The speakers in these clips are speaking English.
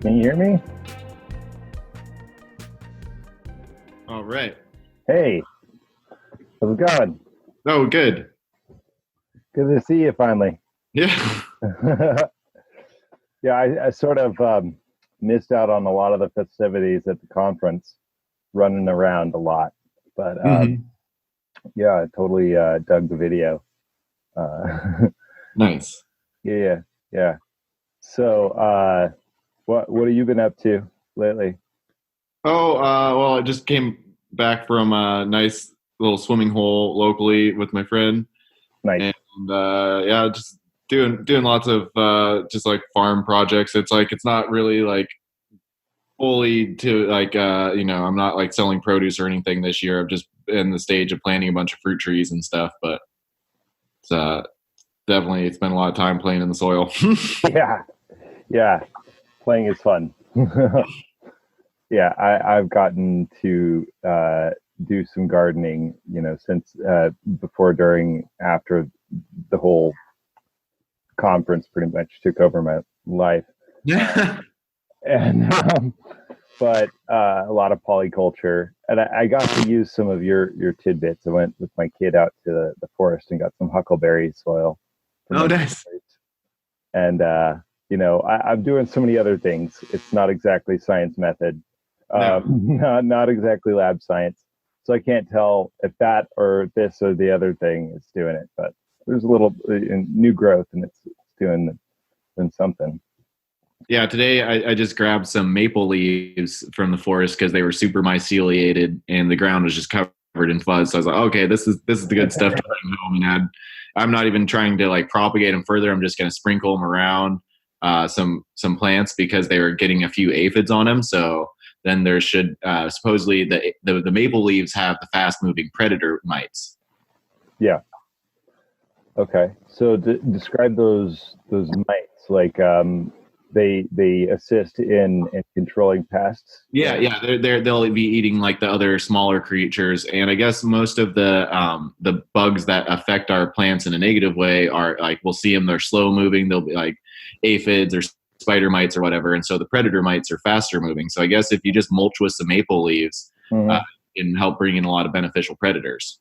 Can you hear me? All right. Hey, how's it going? Oh, good. Good to see you finally. Yeah. Yeah, I sort of missed out on a lot of the festivities at the conference, running around a lot. But yeah, I totally dug the video. Nice. Yeah. So, what have you been up to lately? Oh, well, I just came back from a nice little swimming hole locally with my friend, Nice. and yeah, just doing lots of just like farm projects. It's not really like fully to like I'm not like selling produce or anything this year. I'm just in the stage of planting a bunch of fruit trees and stuff, but it's definitely spent a lot of time playing in the soil. Yeah. Playing is fun. Yeah, I've gotten to do some gardening, since before, during, after the whole conference pretty much took over my life. Yeah. And but a lot of polyculture, and I got to use some of your tidbits. I went with my kid out to the forest and got some huckleberry soil. Oh, nice. And I'm doing so many other things. It's not exactly science method, No. not exactly lab science. So I can't tell if that or this or the other thing is doing it. But there's a little new growth, and it's doing something. Yeah, today I just grabbed some maple leaves from the forest because they were super myceliated and the ground was just covered in fuzz. So I was like, okay, this is the good stuff to bring home and add. I'm not even trying to like propagate them further. I'm just going to sprinkle them around some plants because they were getting a few aphids on them. So then there should supposedly the maple leaves have the fast moving predator mites. Yeah. Okay. So describe those mites. Like they assist in controlling pests. Yeah. They'll be eating like the other smaller creatures, and I guess most of the bugs that affect our plants in a negative way are like we'll see them. They're slow moving. They'll be like aphids or spider mites or whatever, and so the predator mites are faster moving. So I guess if you just mulch with some maple leaves, it can help bring in a lot of beneficial predators.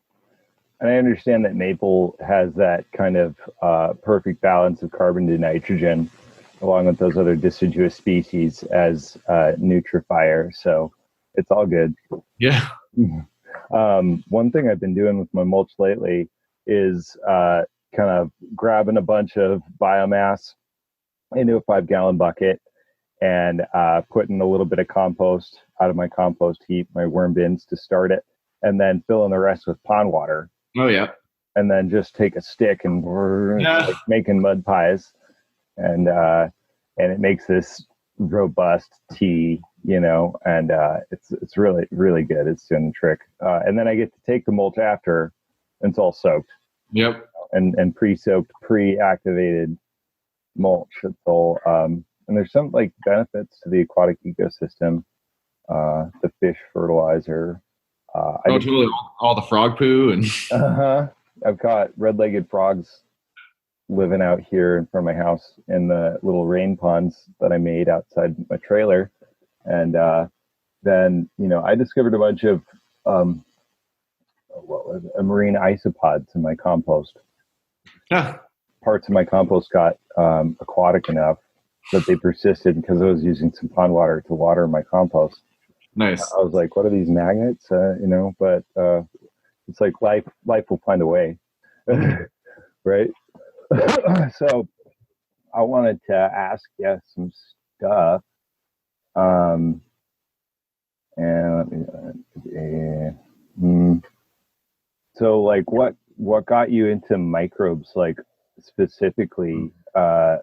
And I understand that maple has that kind of perfect balance of carbon to nitrogen, along with those other deciduous species as nutrifier. So it's all good. Yeah. One thing I've been doing with my mulch lately is kind of grabbing a bunch of biomass into a 5-gallon bucket and putting a little bit of compost out of my compost heap, my worm bins to start it, and then filling the rest with pond water. Oh, yeah. And then just take a stick and like making mud pies. And it makes this robust tea, and it's really, really good. It's doing the trick. And then I get to take the mulch after, and it's all soaked. Yep. And pre-soaked, pre-activated mulch. It's all, and there's some like benefits to the aquatic ecosystem. The fish fertilizer. Totally. All the frog poo and. I've got red-legged frogs living out here in front of my house in the little rain ponds that I made outside my trailer. And then, I discovered a bunch of marine isopods in my compost. Yeah. Parts of my compost got aquatic enough that they persisted because I was using some pond water to water my compost. Nice. I was like, what are these magnets? But it's like life will find a way. Right? So I wanted to ask you some stuff. And so like what got you into microbes, like specifically?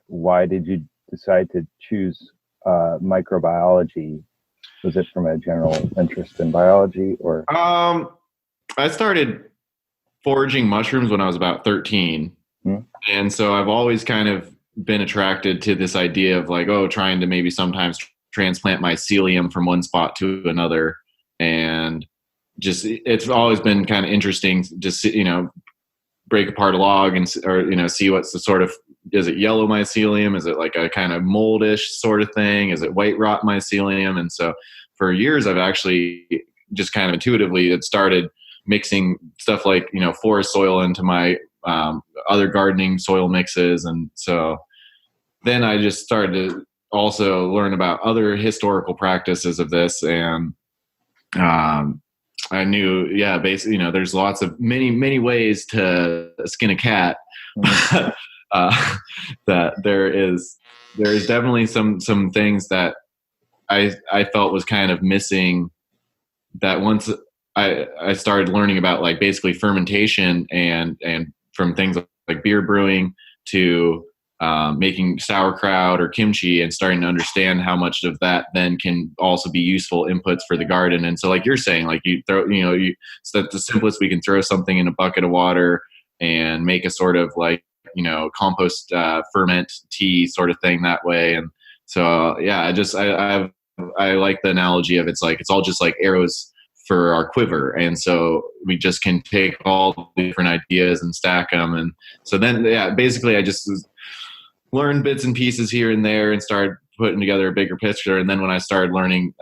Why did you decide to choose microbiology? Was it from a general interest in biology, or? I started foraging mushrooms when I was about 13. And so I've always kind of been attracted to this idea of like, trying to maybe sometimes transplant mycelium from one spot to another. And just, it's always been kind of interesting to see, break apart a log and, or, see what's the sort of is it yellow mycelium? Is it like a kind of moldish sort of thing? Is it white rot mycelium? And so for years, I've actually just kind of intuitively had started mixing stuff like, forest soil into my other gardening soil mixes. And so then I just started to also learn about other historical practices of this. And I knew, basically, there's lots of many ways to skin a cat. That there is definitely some things that I felt was kind of missing, that once I started learning about, like, basically fermentation and from things like beer brewing to making sauerkraut or kimchi, and starting to understand how much of that then can also be useful inputs for the garden. And so, like you're saying, like, you throw, so that the simplest, we can throw something in a bucket of water and make a sort of like, compost ferment tea sort of thing that way. And so, I like the analogy of, it's all just like arrows for our quiver. And so we just can take all the different ideas and stack them. And so then, basically I just learned bits and pieces here and there and started putting together a bigger picture. And then when I started learning,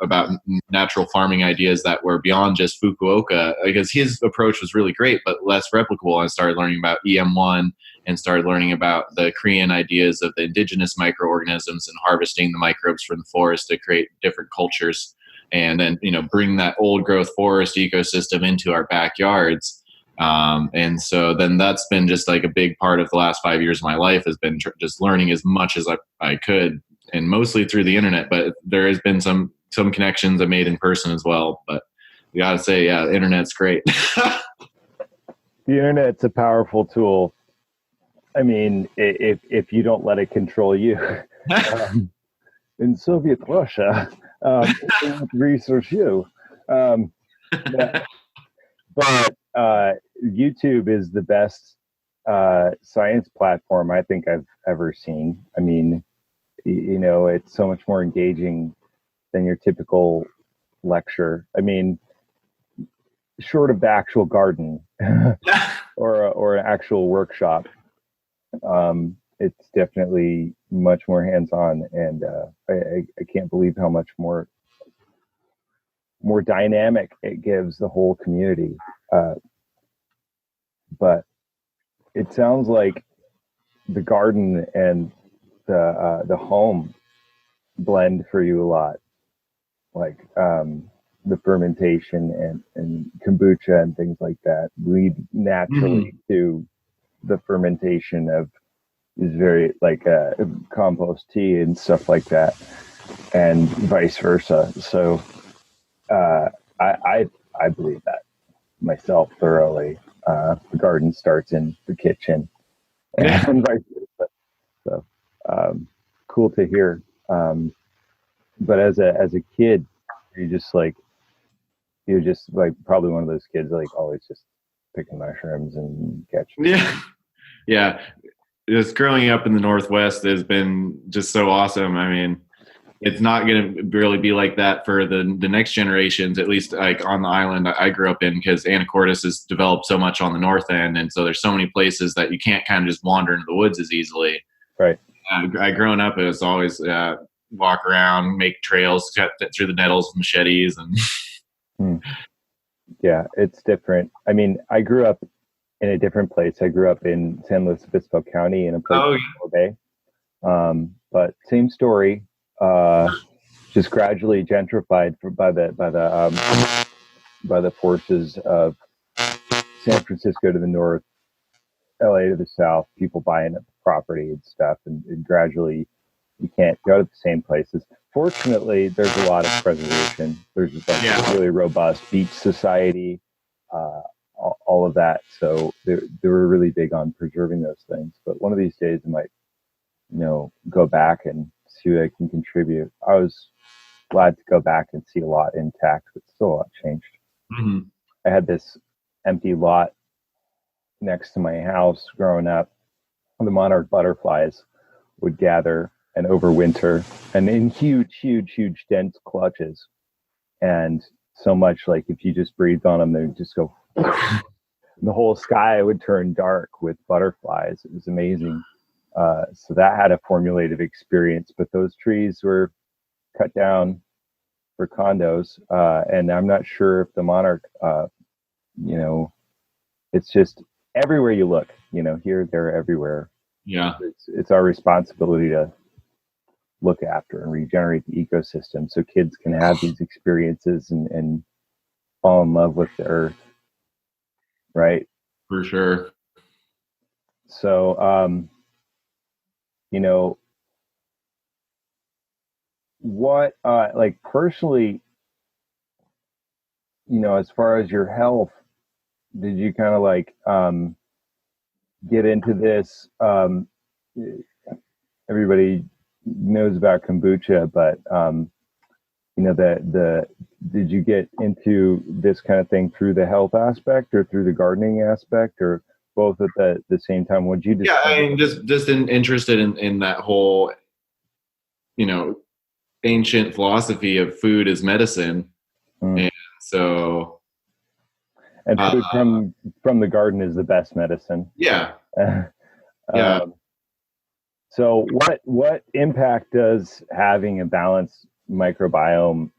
about natural farming ideas that were beyond just Fukuoka, because his approach was really great, but less replicable, I started learning about EM1 and started learning about the Korean ideas of the indigenous microorganisms and harvesting the microbes from the forest to create different cultures. And then, bring that old growth forest ecosystem into our backyards. And so then that's been just like a big part of the last 5 years of my life, has been just learning as much as I could, and mostly through the internet, but there has been some connections I made in person as well. But you gotta say, the internet's great. The internet's a powerful tool. I mean, if you don't let it control you. In Soviet Russia, it won't research you. But YouTube is the best science platform I think I've ever seen. I mean, it's so much more engaging than your typical lecture. I mean, short of the actual garden or an actual workshop, it's definitely much more hands-on, and I can't believe how much more dynamic it gives the whole community. But it sounds like the garden and the home blend for you a lot, like the fermentation and kombucha and things like that lead naturally to the fermentation of is very like compost tea and stuff like that, and vice versa. So I believe that myself thoroughly. The garden starts in the kitchen, and vice versa. So cool to hear. But as a kid, you're just like probably one of those kids like always just picking mushrooms and catching. Yeah. Just growing up in the Northwest has been just so awesome. I mean, it's not going to really be like that for the next generations, at least like on the island I grew up in, because Anacortes has developed so much on the north end. And so there's so many places that you can't kind of just wander into the woods as easily. Right. I growing up, it was always walk around, make trails, cut through the nettles with machetes. And yeah, it's different. I mean, I grew up in a different place. I grew up in San Luis Obispo County in a place called Bay. But same story. Just gradually gentrified by the forces of San Francisco to the north, LA to the south, people buying up property and stuff, and gradually you can't go to the same places. Fortunately, there's a lot of preservation. There's a really robust beach society, all of that. So they were really big on preserving those things. But one of these days I might, go back and see what I can contribute. I was glad to go back and see a lot intact, but still a lot changed. Mm-hmm. I had this empty lot next to my house growing up. The monarch butterflies would gather and overwinter, and in huge dense clutches. And so much like if you just breathed on them, they would just go. The whole sky would turn dark with butterflies. It was amazing. So that had a formulative experience, but those trees were cut down for condos. And I'm not sure if the monarch, it's just everywhere you look, here, there, everywhere. Yeah. It's our responsibility to look after and regenerate the ecosystem so kids can have these experiences and fall in love with the earth. Right. For sure. So, what, like personally, as far as your health, did you kind of like, get into this? Everybody knows about kombucha, but, did you get into this kind of thing through the health aspect or through the gardening aspect or both at the same time? Would you Yeah, I mean, just interested in that whole, ancient philosophy of food as medicine. And so, and food from the garden is the best medicine. Yeah. Yeah. So what impact does having a balanced microbiome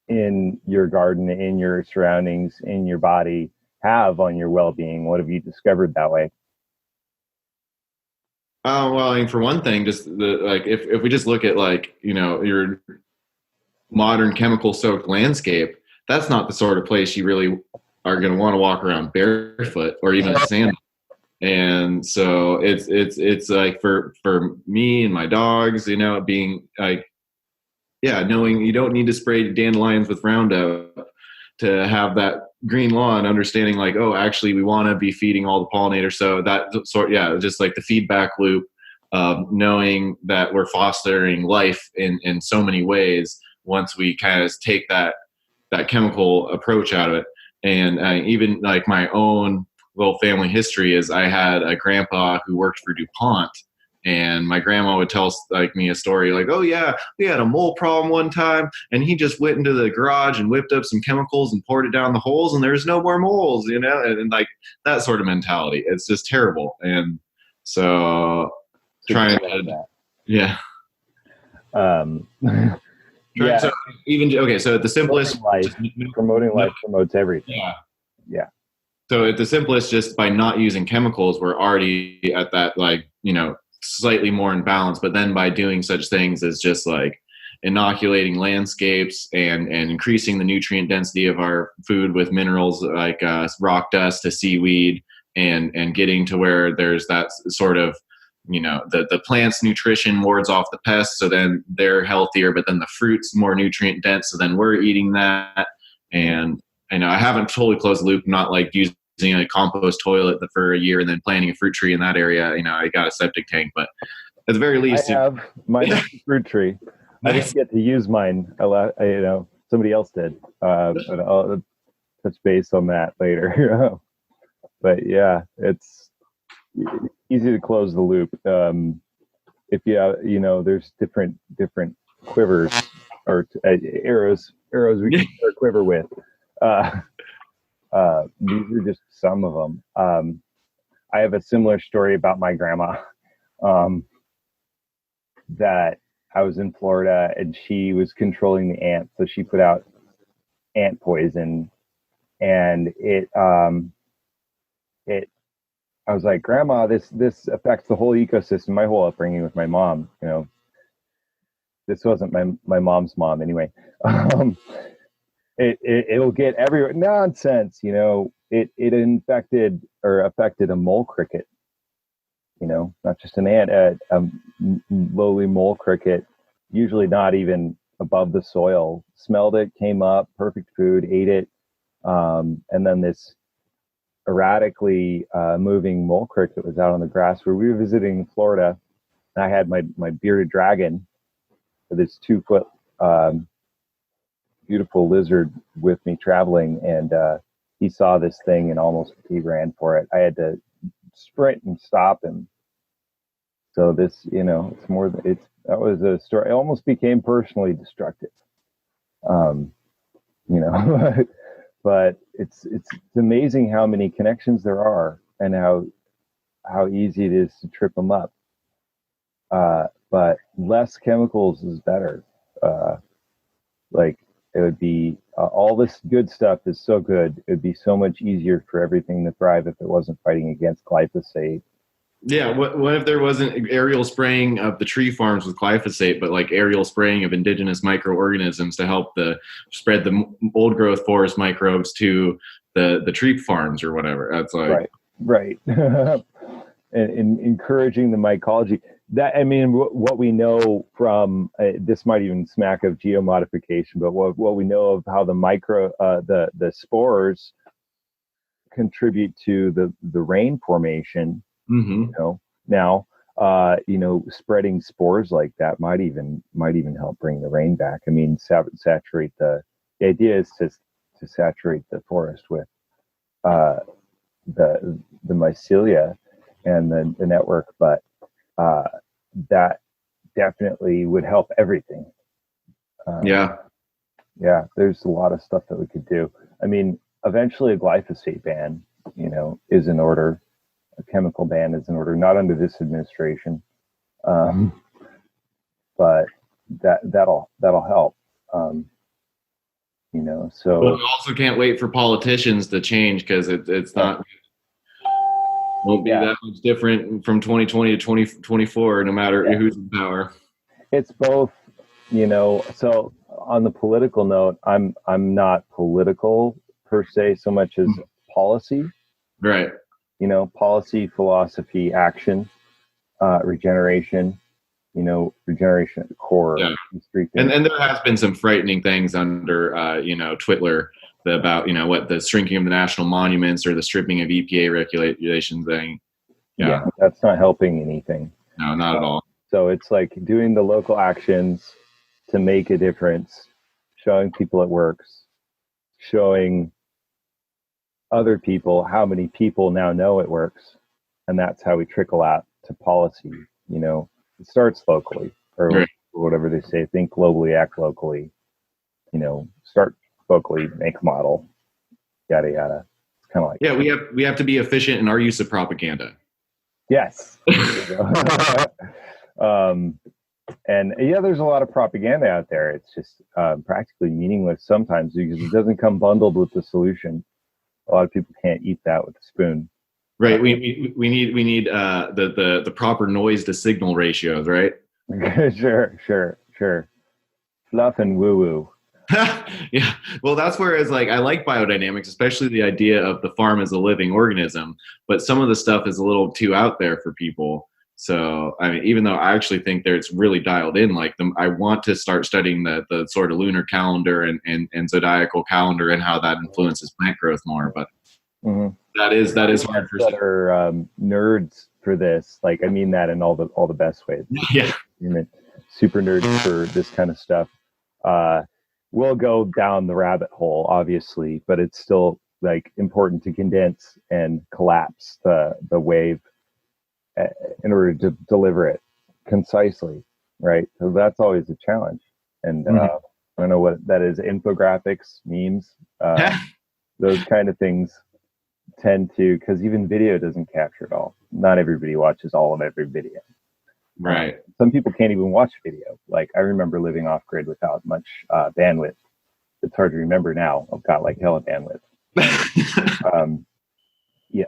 in your garden, in your surroundings, in your body have on your well-being? What have you discovered that way? Well, I mean, for one thing, just if we just look at your modern chemical-soaked landscape, that's not the sort of place you really are going to want to walk around barefoot or even sandal. And so it's like for me and my dogs, being like, knowing you don't need to spray dandelions with Roundup to have that green lawn, understanding like, oh, actually we want to be feeding all the pollinators. So that just like the feedback loop of knowing that we're fostering life in so many ways once we kind of take that chemical approach out of it. And even like my own little family history is I had a grandpa who worked for DuPont, and my grandma would tell me a story like, oh yeah, we had a mole problem one time and he just went into the garage and whipped up some chemicals and poured it down the holes and there's no more moles, and like that sort of mentality. It's just terrible. And so trying to, yeah. Yeah. So so at the simplest, promoting life promotes everything. Yeah. So at the simplest, just by not using chemicals, we're already at that slightly more in balance. But then by doing such things as just like inoculating landscapes and increasing the nutrient density of our food with minerals like rock dust to seaweed and getting to where there's that sort of the plant's nutrition wards off the pests, so then they're healthier, but then the fruit's more nutrient dense, so then we're eating that. And I haven't totally closed the loop, not like using a compost toilet for a year and then planting a fruit tree in that area. I got a septic tank, but at the very least, I have my fruit tree. I didn't get to use mine a lot. Somebody else did, but I'll touch base on that later. But yeah, it's easy to close the loop. If there's different quivers or arrows we can quiver with. These are just some of them. I have a similar story about my grandma, that I was in Florida and she was controlling the ants. So she put out ant poison, and I was like, Grandma, this affects the whole ecosystem. My whole upbringing with my mom, this wasn't my mom's mom anyway. It'll get everywhere. Nonsense. It infected or affected a mole cricket, not just an ant, a lowly mole cricket, usually not even above the soil, smelled it, came up, perfect food, ate it. And then this erratically moving mole cricket was out on the grass where we were visiting Florida. And I had my bearded dragon, this 2-foot beautiful lizard with me traveling, and he saw this thing and he ran for it. I had to sprint and stop him. So this, it's more than that was a story. It almost became personally destructive. But it's amazing how many connections there are and how easy it is to trip them up. but less chemicals is better. Like it would be all this good stuff is so good. It would be so much easier for everything to thrive if it wasn't fighting against glyphosate. Yeah, what if there wasn't aerial spraying of the tree farms with glyphosate, but like aerial spraying of indigenous microorganisms to help spread the old growth forest microbes to the tree farms or whatever? That's like right. and encouraging the mycology. That, I mean, what we know from this might even smack of geomodification, but what we know of how the spores contribute to the rain formation. Mm-hmm. You know, now spreading spores like that might even help bring the rain back. I mean, saturate the idea is to saturate the forest with the mycelia and the network, but that definitely would help everything. Yeah, there's a lot of stuff that we could do. I mean, eventually a glyphosate ban, is in order. A chemical ban is in order, not under this administration, but that'll help. So. But we also can't wait for politicians to change, because it's not. Won't be that much different from 2020 to 2024, no matter who's in power. It's both, so on the political note, I'm not political per se so much as policy. Right. Policy, philosophy, action, regeneration, regeneration at the core. Yeah. And there has been some frightening things under, Twitler about, what the shrinking of the national monuments or the stripping of EPA regulations thing. Yeah, that's not helping anything. No, not at all. So it's like doing the local actions to make a difference, showing people it works, showing other people how many people now know it works. And that's how we trickle out to policy. It starts locally, or whatever they say, think globally, act locally, start locally, make a model, yada, yada. It's kind of like, we have to be efficient in our use of propaganda. Yes. And there's a lot of propaganda out there. It's just practically meaningless sometimes because it doesn't come bundled with the solution. A lot of people can't eat that with a spoon. Right. We need the proper noise to signal ratios, right? Sure. Fluff and woo woo. Yeah. Well, that's where it's like I like biodynamics, especially the idea of the farm as a living organism. But some of the stuff is a little too out there for people. So, I mean, even though I actually think that it's really dialed in, like I want to start studying the sort of lunar calendar and zodiacal calendar and how that influences plant growth more. But that is hard for nerds for this. Like, I mean that in all the best ways. Yeah. Super nerds for this kind of stuff. We'll go down the rabbit hole, obviously, but it's still like important to condense and collapse the wave in order to deliver it concisely, right? So that's always a challenge. And I don't know what that is, infographics, memes, those kind of things tend to, because even video doesn't capture it all. Not everybody watches all of every video. Right. Some people can't even watch video. Like I remember living off grid without much bandwidth. It's hard to remember now. I've got like hella bandwidth.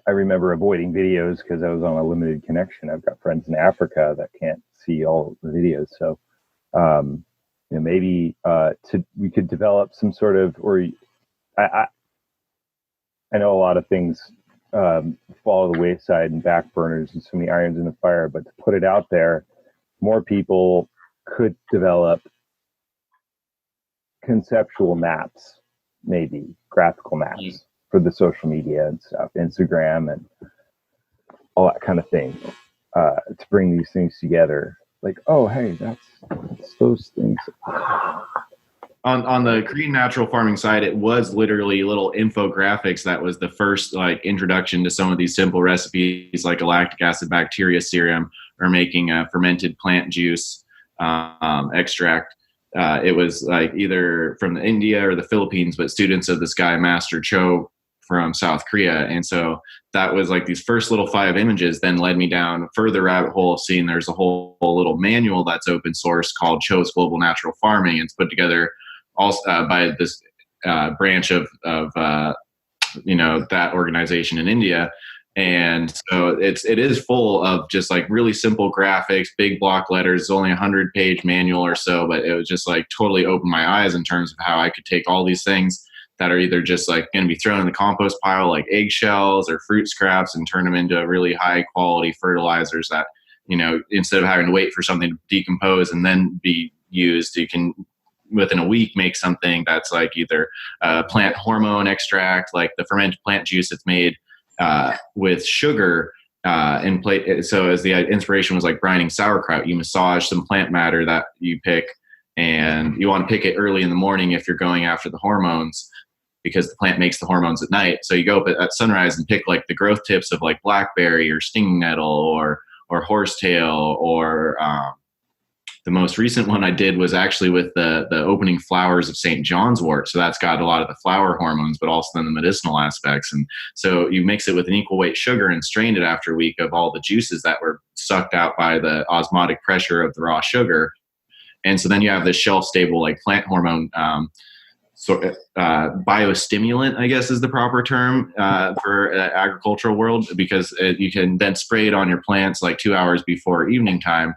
I remember avoiding videos because I was on a limited connection. I've got friends in Africa that can't see all the videos. So, maybe we could develop some sort of, or I know a lot of things fall to the wayside and back burners and so many irons in the fire, but to put it out there, more people could develop conceptual maps, maybe graphical maps for the social media and stuff, Instagram and all that kind of thing, to bring these things together. Like, oh, hey, that's those things. On the Korean natural farming side, it was literally little infographics. That was the first introduction to some of these simple recipes, like a lactic acid bacteria serum or making a fermented plant juice extract. It was like either from India or the Philippines, but students of this guy, Master Cho, from South Korea. And so that was like these first little 5 images then led me down a further rabbit hole of seeing there's a whole little manual that's open source called Cho's Global Natural Farming. It's put together also by this branch of that organization in India. And so it is full of just like really simple graphics, big block letters. It's only 100-page manual or so, but it was just like totally opened my eyes in terms of how I could take all these things that are either just like going to be thrown in the compost pile, like eggshells or fruit scraps, and turn them into really high quality fertilizers that, instead of having to wait for something to decompose and then be used, you can within a week make something that's like either plant hormone extract, like the fermented plant juice that's made with sugar in plate. So as the inspiration was like brining sauerkraut, you massage some plant matter that you pick, and you want to pick it early in the morning if you're going after the hormones, because the plant makes the hormones at night. So you go up at sunrise and pick like the growth tips of like blackberry or stinging nettle or horsetail, or the most recent one I did was actually with the opening flowers of St. John's wort. So that's got a lot of the flower hormones, but also then the medicinal aspects. And so you mix it with an equal weight sugar and strain it after a week of all the juices that were sucked out by the osmotic pressure of the raw sugar. And so then you have this shelf-stable like plant hormone biostimulant, I guess is the proper term for agricultural world, because you can then spray it on your plants like 2 hours before evening time.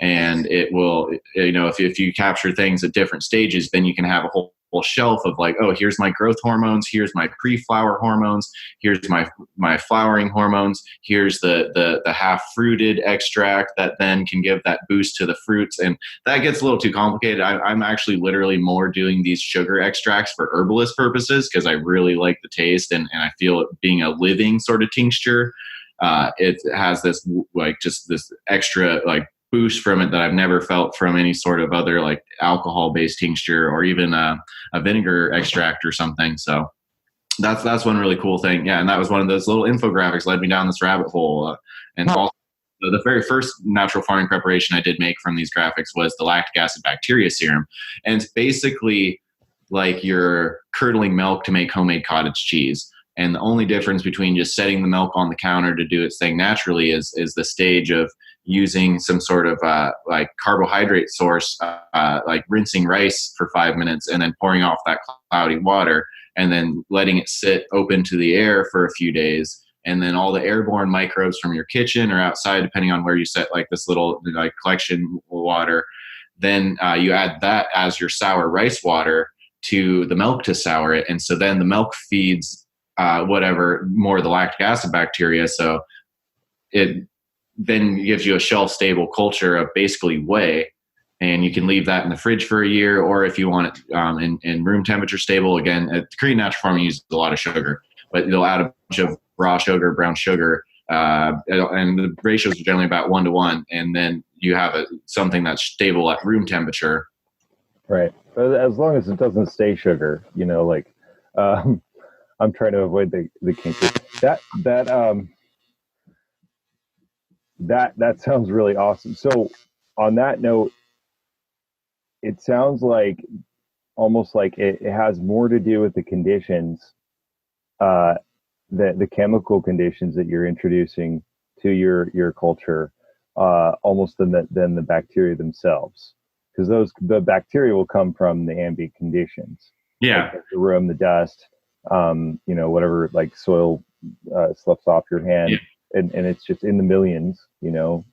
And it will, if you capture things at different stages, then you can have a whole shelf of like, oh, here's my growth hormones, here's my pre-flower hormones, here's my flowering hormones, here's the half fruited extract that then can give that boost to the fruits. And that gets a little too complicated. I'm actually literally more doing these sugar extracts for herbalist purposes, because I really like the taste, and I feel it being a living sort of tincture. It has this like just this extra like boost from it that I've never felt from any sort of other like alcohol-based tincture or even a vinegar extract or something. So that's one really cool thing. Yeah, and that was one of those little infographics led me down this rabbit hole. And also, the very first natural farming preparation I did make from these graphics was the lactic acid bacteria serum. And it's basically like you're curdling milk to make homemade cottage cheese. And the only difference between just setting the milk on the counter to do its thing naturally is the stage of using some sort of like carbohydrate source, like rinsing rice for 5 minutes and then pouring off that cloudy water and then letting it sit open to the air for a few days. And then all the airborne microbes from your kitchen or outside, depending on where you set like this little like collection water, then you add that as your sour rice water to the milk to sour it. And so then the milk feeds whatever more of the lactic acid bacteria. So it then gives you a shelf stable culture of basically whey, and you can leave that in the fridge for a year, or if you want it in room temperature stable. Again, at Korean natural farming uses a lot of sugar, but they'll add a bunch of raw sugar, brown sugar, and the ratios are generally about 1-to-1, and then you have something that's stable at room temperature. Right, but as long as it doesn't stay sugar, like I'm trying to avoid the kinks. That sounds really awesome. So on that note, it sounds like almost like it has more to do with the conditions, the chemical conditions that you're introducing to your culture, almost than the bacteria themselves, because the bacteria will come from the ambient conditions. Yeah, like the room, the dust, whatever, like soil slips off your hand. Yeah. And it's just in the millions, and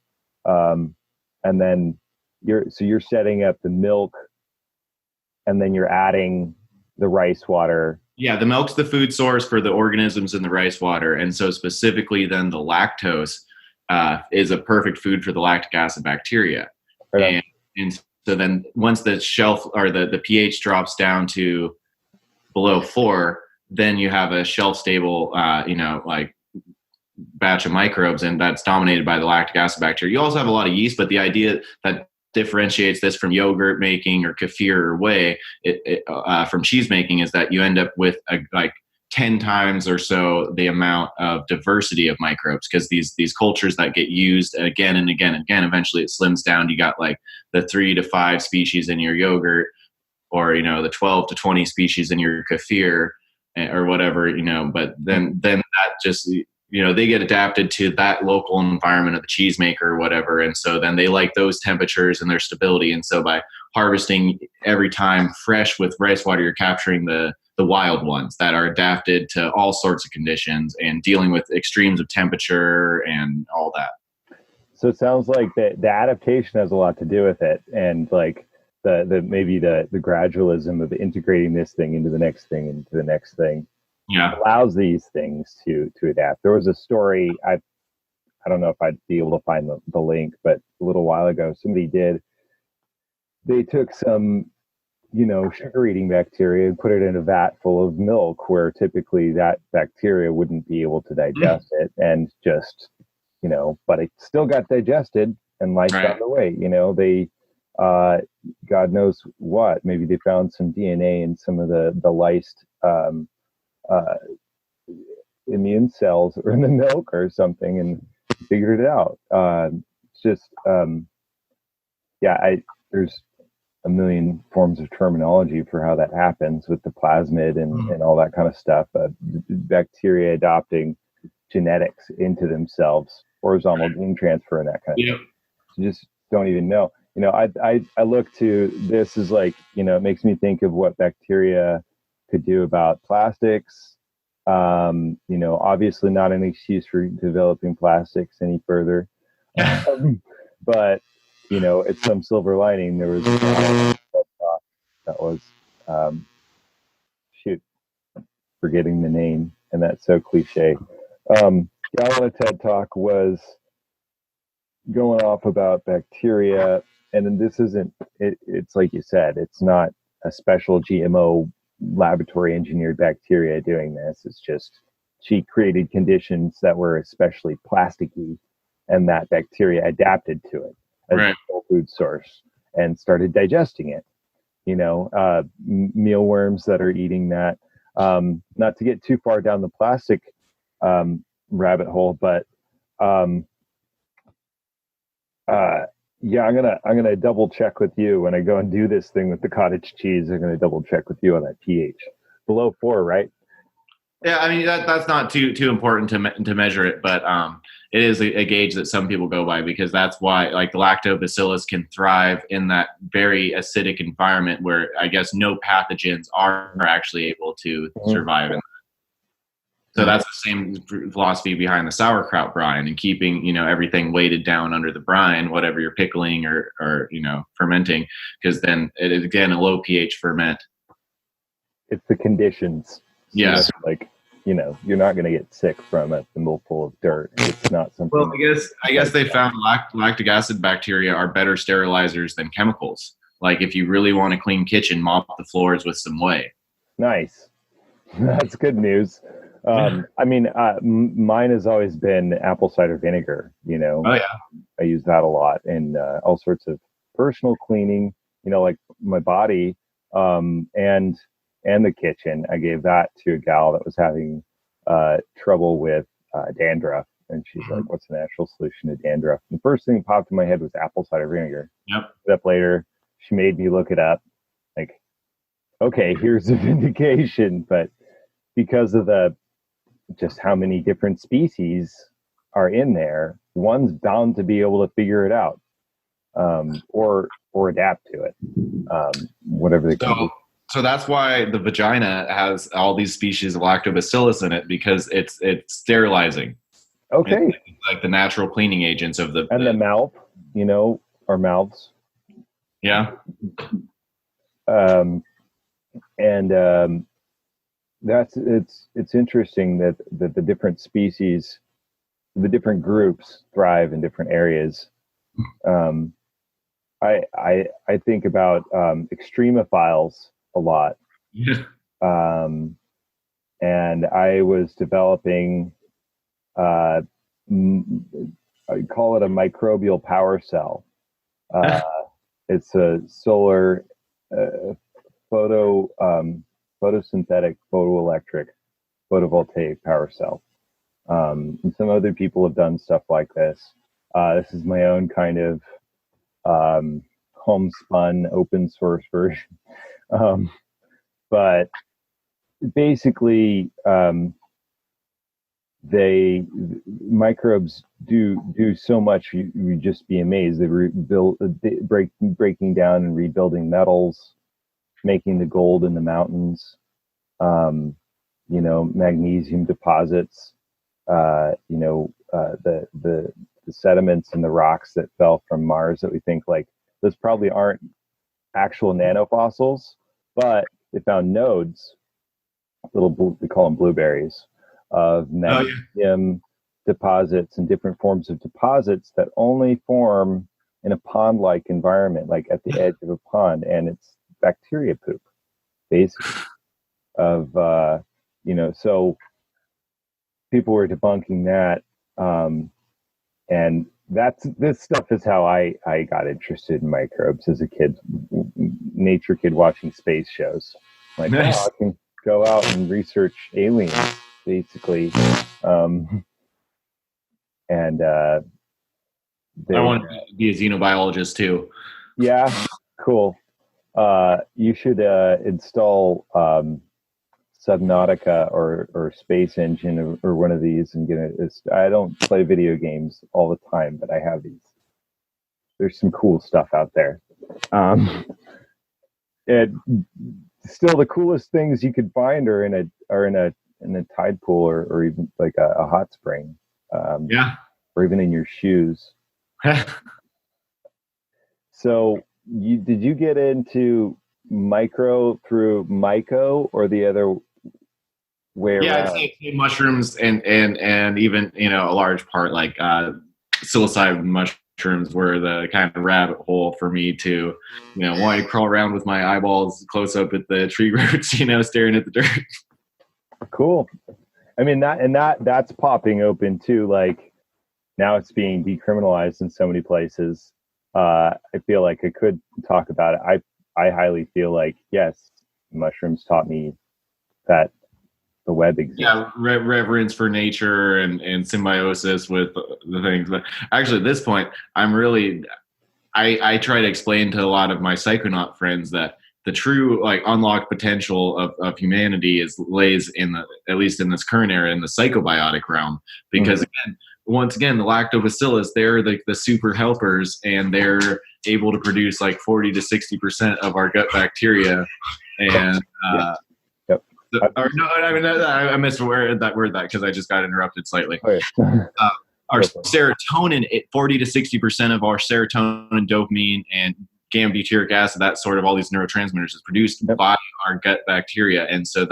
then you're setting up the milk, and then you're adding the rice water. Yeah, the milk's the food source for the organisms in the rice water, and so specifically, then the lactose is a perfect food for the lactic acid bacteria. Right. And so then once the shelf or the pH drops down to below 4, then you have a shelf stable, like batch of microbes, and that's dominated by the lactic acid bacteria. You also have a lot of yeast, but the idea that differentiates this from yogurt making or kefir or whey from cheese making is that you end up with like 10 times or so the amount of diversity of microbes, because these cultures that get used again and again and again, eventually it slims down. You got like the 3 to 5 species in your yogurt, or the 12 to 20 species in your kefir. or whatever, but then that just, they get adapted to that local environment of the cheesemaker or whatever. And so then they like those temperatures and their stability. And so by harvesting every time fresh with rice water, you're capturing the wild ones that are adapted to all sorts of conditions and dealing with extremes of temperature and all that. So it sounds like the adaptation has a lot to do with it, and like the maybe the gradualism of integrating this thing into the next thing into the next thing, allows these things to adapt. There was a story, I don't know if I'd be able to find the link, but a little while ago they took some sugar eating bacteria and put it in a vat full of milk, where typically that bacteria wouldn't be able to digest it, and just but it still got digested and life got away. They God knows what, maybe they found some DNA in some of the lysed immune cells or in the milk or something, and figured it out. It's just there's a million forms of terminology for how that happens with the plasmid and all that kind of stuff. Bacteria adopting genetics into themselves, horizontal gene transfer and that kind of thing. You just don't even know. I look to this as like, it makes me think of what bacteria could do about plastics. Obviously not an excuse for developing plastics any further. But, it's some silver lining. There was that was, forgetting the name, and that's so cliche. Galana TED Talk was going off about bacteria, and then this isn't, it's like you said, it's not a special GMO laboratory engineered bacteria doing this. It's just she created conditions that were especially plasticky, and that bacteria adapted to it as a food source and started digesting it. Mealworms that are eating that. Not to get too far down the plastic rabbit hole, but I'm gonna double check with you when I go and do this thing with the cottage cheese. I'm gonna double check with you on that pH below 4, right? Yeah, I mean that's not too important to measure it, but it is a gauge that some people go by, because that's why like the lactobacillus can thrive in that very acidic environment where I guess no pathogens are actually able to survive in. So that's the same philosophy behind the sauerkraut brine and keeping, everything weighted down under the brine, whatever you're pickling or fermenting, because then it is, again, a low pH ferment. It's the conditions. Yes. You're not going to get sick from a thimble full of dirt. It's not something. Well, I guess they found lactic acid bacteria are better sterilizers than chemicals. Like if you really want a clean kitchen, mop the floors with some whey. Nice. That's good news. Mine has always been apple cider vinegar. Oh yeah, I use that a lot in all sorts of personal cleaning. Like my body, and the kitchen. I gave that to a gal that was having trouble with dandruff, and she's like, "What's the natural solution to dandruff?" And the first thing that popped in my head was apple cider vinegar. Yep. Up later, she made me look it up. Like, okay, here's a vindication, but because of just how many different species are in there, one's bound to be able to figure it out, or adapt to it, whatever they can do. So that's why the vagina has all these species of lactobacillus in it, because it's sterilizing. Okay. It's like the natural cleaning agents of the mouth, our mouths. Yeah. It's interesting that the different species, the different groups thrive in different areas. I think about extremophiles a lot. Yeah. And I was developing, I call it a microbial power cell. It's a solar photosynthetic photovoltaic power cell. And some other people have done stuff like this. This is my own kind of homespun open source version. But basically, microbes do so much. You just be amazed. They breaking down and rebuilding metals, making the gold in the mountains. Magnesium deposits. The sediments and the rocks that fell from Mars that we think like those probably aren't actual nanofossils, but they found nodes, they call them blueberries, of magnesium deposits and different forms of deposits that only form in a pond-like environment, like at the edge of a pond, and it's bacteria poop, basically. So people were debunking that, and this stuff is how I got interested in microbes as a kid, nature kid watching space shows. Like, nice. I can go out and research aliens, basically. I want to be a xenobiologist too. Yeah, cool. You should install Subnautica or Space Engine or one of these and get it. I don't play video games all the time, but I have these. There's some cool stuff out there. Still, the coolest things you could find are in a tide pool or even like a hot spring. Or even in your shoes. So, did you get into micro through myco or the other way around? Yeah, I'd say mushrooms and even a large part like psilocybin mushrooms were the kind of rabbit hole for me to want to crawl around with my eyeballs close up at the tree roots, staring at the dirt. Cool. I mean that's popping open too. Like now it's being decriminalized in so many places. I feel like I could talk about it. I highly feel like, yes, mushrooms taught me that the web exists. Yeah, reverence for nature and symbiosis with the things. But actually, at this point, I try to explain to a lot of my psychonaut friends that the true unlocked potential of humanity lays at least in this current era, in the psychobiotic realm. Because once again, the lactobacillus, they're the super helpers, and they're able to produce 40 to 60% of our gut bacteria. And I missed that word because I just got interrupted slightly. Our serotonin, 40 to 60% of our serotonin, dopamine, and gamma-butyric acid, that sort of all these neurotransmitters, is produced by our gut bacteria. And so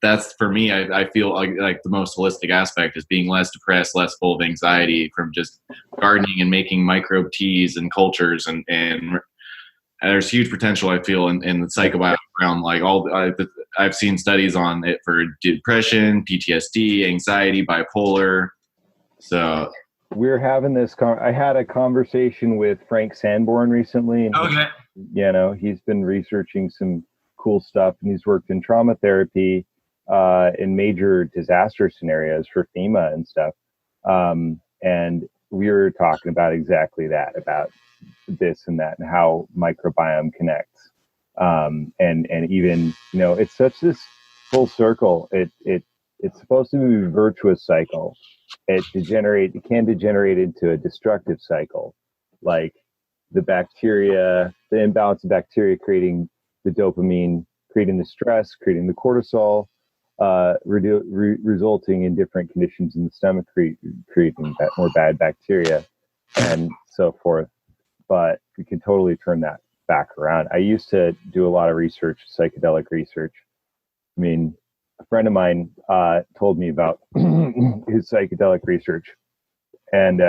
that's for me, I feel like the most holistic aspect is being less depressed, less full of anxiety from just gardening and making microbe teas and cultures. And there's huge potential, I feel, in the psychobiotic realm. I've seen studies on it for depression, PTSD, anxiety, bipolar. So we're having this. I had a conversation with Frank Sanborn recently, and he's been researching some cool stuff, and he's worked in trauma therapy in major disaster scenarios for FEMA and stuff. And we were talking about exactly that, about this and that, and how microbiome connects. And even it's such this full circle. It's supposed to be a virtuous cycle. It can degenerate into a destructive cycle, like the imbalance of bacteria creating the dopamine, creating the stress, creating the cortisol, resulting in different conditions in the stomach, creating more bad bacteria, and so forth. But we can totally turn that back around. I used to do a lot of research, psychedelic research. I mean, a friend of mine told me about his psychedelic research, and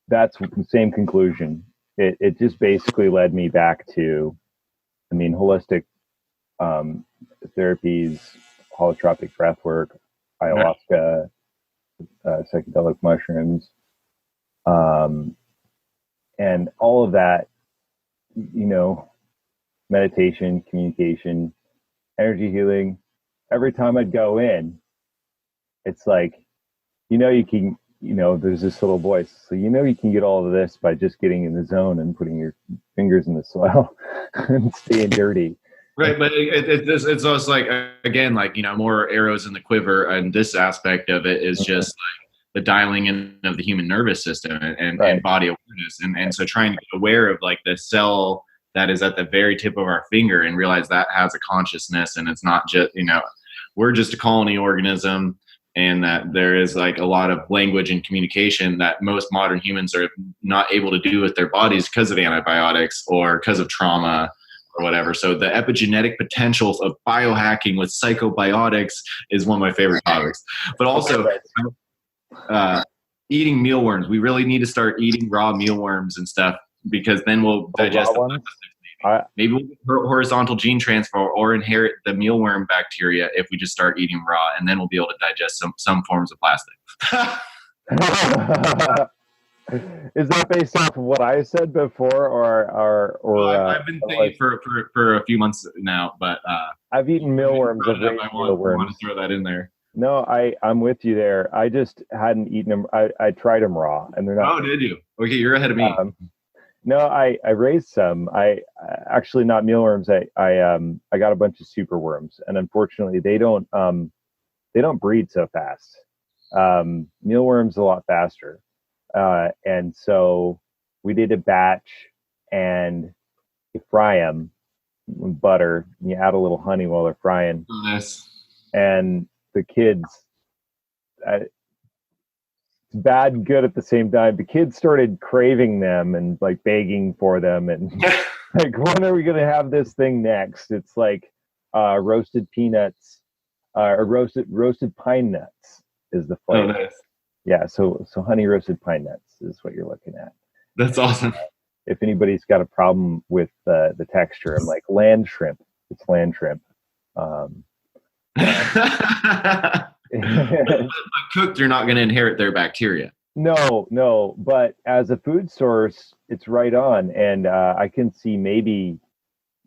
that's the same conclusion. It just basically led me back to, holistic therapies, holotropic breath work, ayahuasca, psychedelic mushrooms, and all of that, meditation, communication, energy healing. Every time I'd go in, it's like, you can, there's this little voice. So, you can get all of this by just getting in the zone and putting your fingers in the soil and staying dirty. Right, but it's also like, again, like, more arrows in the quiver, and this aspect of it is just like the dialing in of the human nervous system and body awareness, and so trying to get aware of like the cell that is at the very tip of our finger and realize that has a consciousness, and it's not just, we're just a colony organism, and that there is like a lot of language and communication that most modern humans are not able to do with their bodies because of antibiotics or because of trauma or whatever. So the epigenetic potentials of biohacking with psychobiotics is one of my favorite topics. But also eating mealworms. We really need to start eating raw mealworms and stuff, because then we'll digest maybe we'll get horizontal gene transfer or inherit the mealworm bacteria if we just start eating raw, and then we'll be able to digest some forms of plastic. Is that based off of what I said before, or well, I've been saying for a few months now, but I've eaten mealworms. I want to throw that in there. No, I'm with you there. I just hadn't eaten them. I tried them raw, and they're not. Oh, did you? Okay, you're ahead of me. No, I raised some. I actually, not mealworms. I got a bunch of superworms, and unfortunately, they don't breed so fast. Mealworms a lot faster. And so we did a batch, and you fry them with butter, and you add a little honey while they're frying. Nice. And the kids, it's bad and good at the same time. The kids started craving them and like begging for them, and like, when are we going to have this thing next? It's like roasted peanuts, or roasted pine nuts is the flavor. Oh, nice. Yeah, so honey roasted pine nuts is what you're looking at. That's awesome. If anybody's got a problem with the texture, I'm like, land shrimp. It's land shrimp. Cooked, you're not going to inherit their bacteria. No, but as a food source, it's right on. And I can see maybe,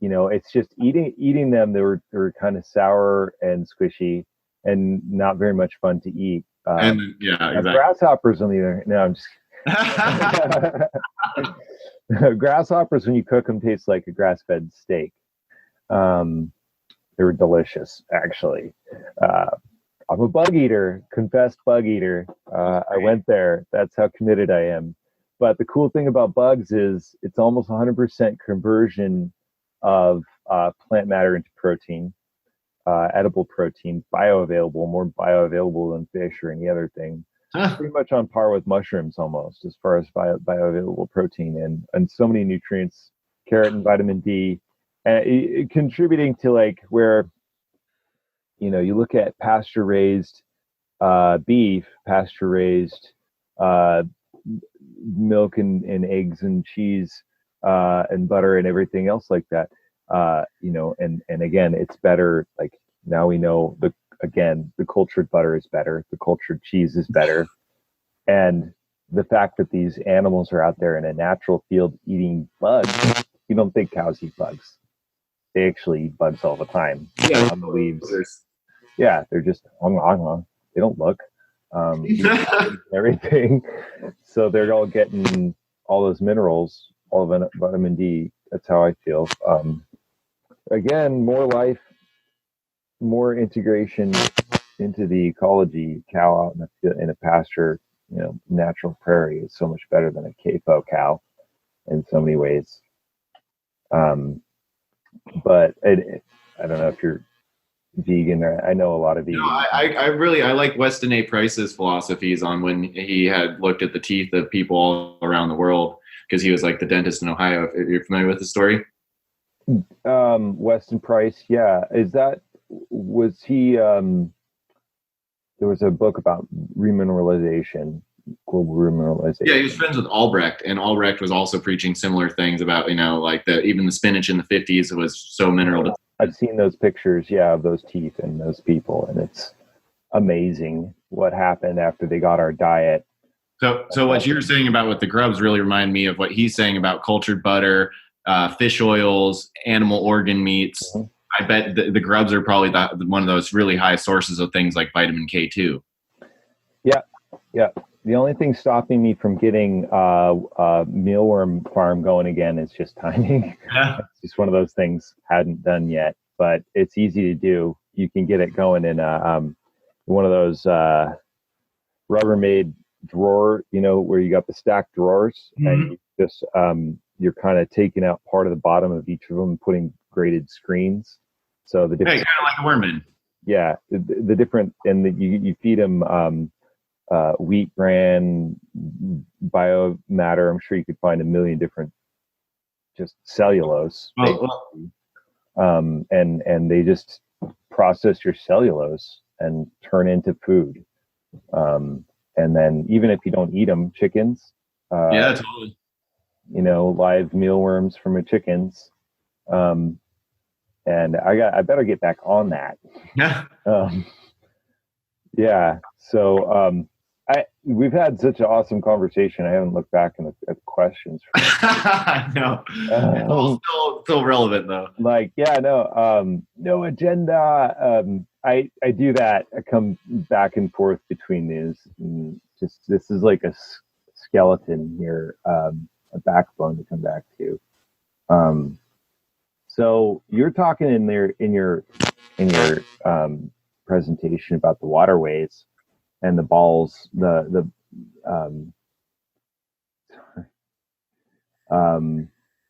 it's just eating them. They were kind of sour and squishy and not very much fun to eat. Exactly. Grasshoppers on the other hand, no, I'm just grasshoppers, when you cook them, taste like a grass-fed steak. They were delicious, actually. I'm a bug eater, confessed bug eater. I went there. That's how committed I am. But the cool thing about bugs is it's almost 100% conversion of plant matter into protein. Edible protein, bioavailable, more bioavailable than fish or any other thing. Pretty much on par with mushrooms almost, as far as bioavailable protein and so many nutrients, carrot and vitamin D, and contributing to like where, you look at pasture raised beef, pasture raised milk and eggs and cheese and butter and everything else like that. And again, it's better. Like, now we know the cultured butter is better, the cultured cheese is better, and the fact that these animals are out there in a natural field eating bugs. You don't think cows eat bugs? They actually eat bugs all the time on the leaves. Yeah, they're just they don't look everything, so they're all getting all those minerals, all of vitamin D. That's how I feel. Again, more life, more integration into the ecology. Cow out in a pasture, natural prairie is so much better than a CAFO cow in so many ways. But I don't know if you're vegan, or I know a lot of vegans. No, I like Weston A. Price's philosophies on when he had looked at the teeth of people all around the world, because he was like the dentist in Ohio. If you're familiar with the story. Weston Price, yeah. Was he there was a book about remineralization, global remineralization. Yeah, he was friends with Albrecht, and Albrecht was also preaching similar things about, like even the spinach in the 50s was so mineral. I've seen those pictures, of those teeth and those people, and it's amazing what happened after they got our diet. So what you're saying about with the grubs really remind me of what he's saying about cultured butter, fish oils, animal organ meats. Mm-hmm. I bet the grubs are probably one of those really high sources of things like vitamin K2. Yeah. The only thing stopping me from getting a mealworm farm going again is just timing. Yeah. It's just one of those things hadn't done yet, but it's easy to do. You can get it going in one of those Rubbermaid drawer, where you got the stacked drawers, and you just you're kind of taking out part of the bottom of each of them and putting graded screens. So the different, kind of like a worm bin. yeah, the different, and you feed them wheat bran, biomatter. I'm sure you could find a million different just cellulose, and they just process your cellulose and turn into food. And then even if you don't eat them, chickens, yeah, totally. Live mealworms from the chickens. And I better get back on that. Yeah. Yeah. So, we've had such an awesome conversation. I haven't looked back at the questions. No, it's all still relevant though. No agenda. I do that. I come back and forth between these. And this is like a skeleton here, a backbone to come back to. So you're talking in your presentation about the waterways and the balls, what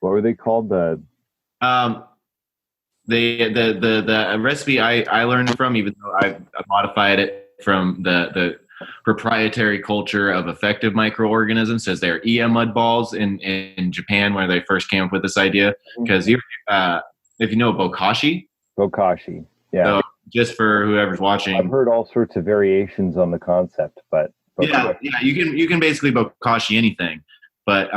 were they called? The recipe I learned from, even though I modified it from the proprietary culture of effective microorganisms, says they're mud balls in Japan, where they first came up with this idea. Because if you know bokashi, yeah. So just for whoever's watching, I've heard all sorts of variations on the concept, but yeah, you can basically bokashi anything, but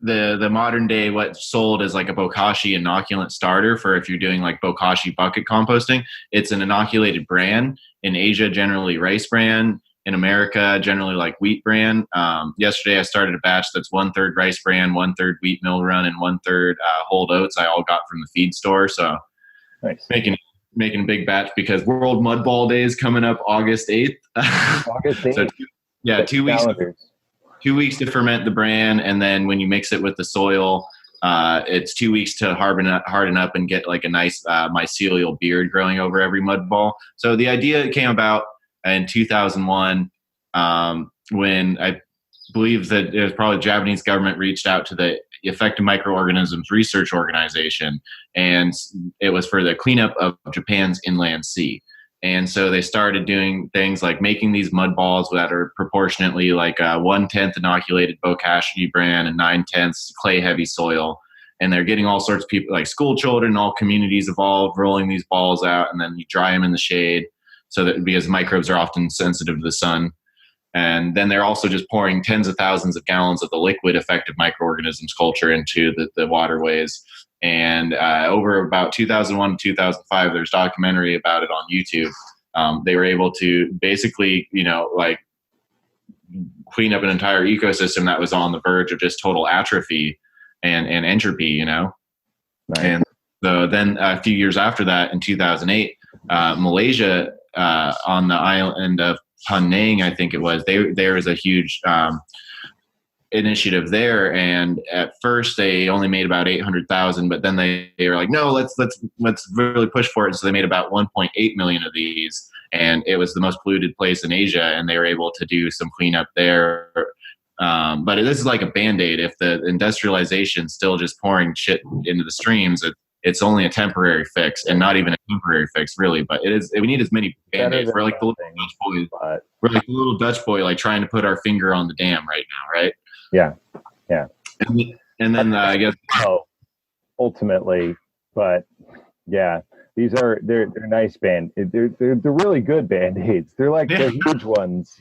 the modern day what's sold as like a bokashi inoculant starter for if you're doing like bokashi bucket composting. It's an inoculated bran. In Asia, generally rice bran. In America, generally like wheat bran. Yesterday I started a batch that's 1/3 rice bran, 1/3 wheat mill run, and 1/3 whole oats. I all got from the feed store. So nice. Making a big batch because World Mud Ball Day is coming up August 8th. August 8th. So 2 weeks. 2 weeks to ferment the bran, and then when you mix it with the soil, it's 2 weeks to harden up and get like a nice mycelial beard growing over every mud ball. So the idea came about in 2001 when I believe that it was probably the Japanese government reached out to the Effective Microorganisms Research Organization, and it was for the cleanup of Japan's inland sea. And so they started doing things like making these mud balls that are proportionately like 1/10 inoculated bokashi bran and 9/10 clay heavy soil. And they're getting all sorts of people, like school children, all communities involved, rolling these balls out, and then you dry them in the shade so that because microbes are often sensitive to the sun. And then they're also just pouring tens of thousands of gallons of the liquid effective microorganisms culture into the waterways. And over about 2001 to 2005, there's a documentary about it on YouTube. They were able to basically, like clean up an entire ecosystem that was on the verge of just total atrophy and entropy, Nice. And so then a few years after that, in 2008, Malaysia on the island of Penang, I think it was, there was a huge initiative there, and at first they only made about 800,000, but then they were like, no, let's really push for it. So they made about 1.8 million of these, and it was the most polluted place in Asia, and they were able to do some cleanup there. But this is like a band-aid. If the industrialization still just pouring shit into the streams, it's only a temporary fix, and not even a temporary fix really, but it is. We need as many band-aids. We're like the little Dutch boy. We're like the little Dutch boy, like trying to put our finger on the dam right now, right? Yeah. And then I guess ultimately, but yeah, they're nice they're really good band-aids. They're like the huge ones,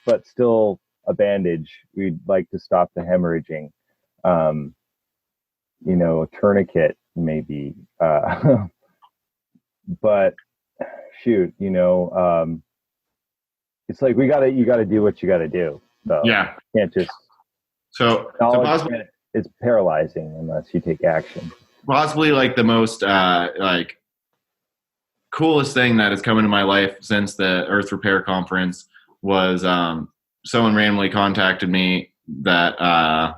but still a bandage. We'd like to stop the hemorrhaging. A tourniquet maybe, but shoot, it's like you got to do what you got to do. So yeah, you can't just. So possibly, it's paralyzing unless you take action. Possibly like the most coolest thing that has come into my life since the Earth Repair Conference was someone randomly contacted me that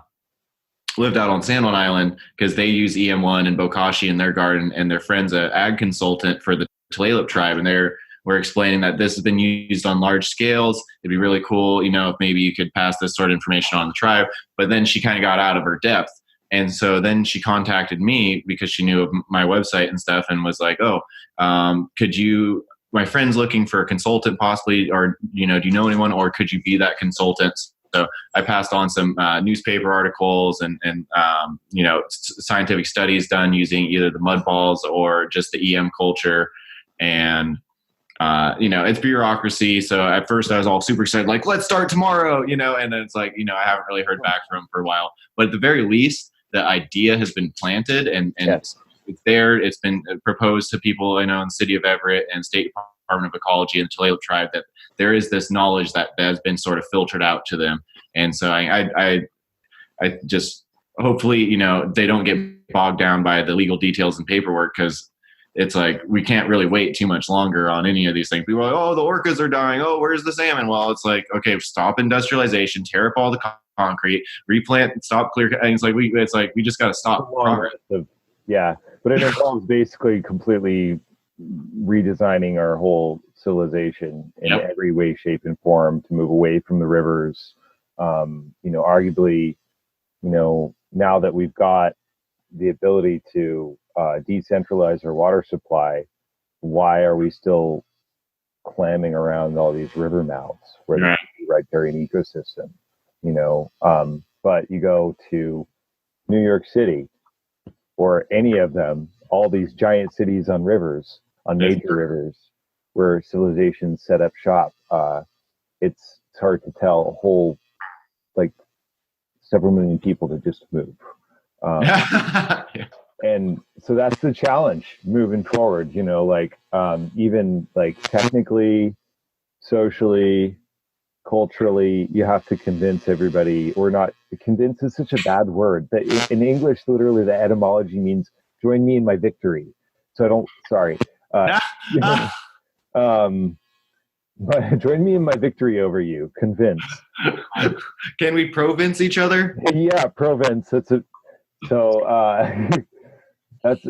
lived out on San Juan Island because they use EM1 and bokashi in their garden, and their friend's an ag consultant for the Tulalip tribe, and we're explaining that this has been used on large scales. It'd be really cool, if maybe you could pass this sort of information on the tribe. But then she kind of got out of her depth. And so then she contacted me because she knew of my website and stuff, and was like, my friend's looking for a consultant possibly, or, do you know anyone, or could you be that consultant? So I passed on some newspaper articles and scientific studies done using either the mud balls or just the EM culture. And, it's bureaucracy. So at first I was all super excited, like, let's start tomorrow, and then it's like, I haven't really heard back from him for a while. But at the very least, the idea has been planted and Yes. it's there. It's been proposed to people, in the city of Everett and State Department of Ecology and the Tulalip tribe, that there is this knowledge that has been sort of filtered out to them. And so I just, hopefully, they don't get bogged down by the legal details and paperwork, because it's like, we can't really wait too much longer on any of these things. People are like, oh, the orcas are dying. Oh, where's the salmon? Well, it's like, okay, stop industrialization, tear up all the concrete, replant, stop clear. And it's like, we just got to stop progress. But it involves basically completely redesigning our whole civilization in every way, shape, and form to move away from the rivers. Arguably, now that we've got the ability to decentralize our water supply, why are we still clamming around all these river mouths where there's a riparian ecosystem? But you go to New York City or any of them, all these giant cities on rivers, on major rivers, where civilizations set up shop. It's hard to tell a whole, like, several million people to just move. And so that's the challenge moving forward, even like technically, socially, culturally, you have to convince everybody, or not. Convince is such a bad word. That in English, literally, the etymology means join me in my victory. So I don't, sorry. But join me in my victory over you. Convince. Can we province each other? Yeah, province. That's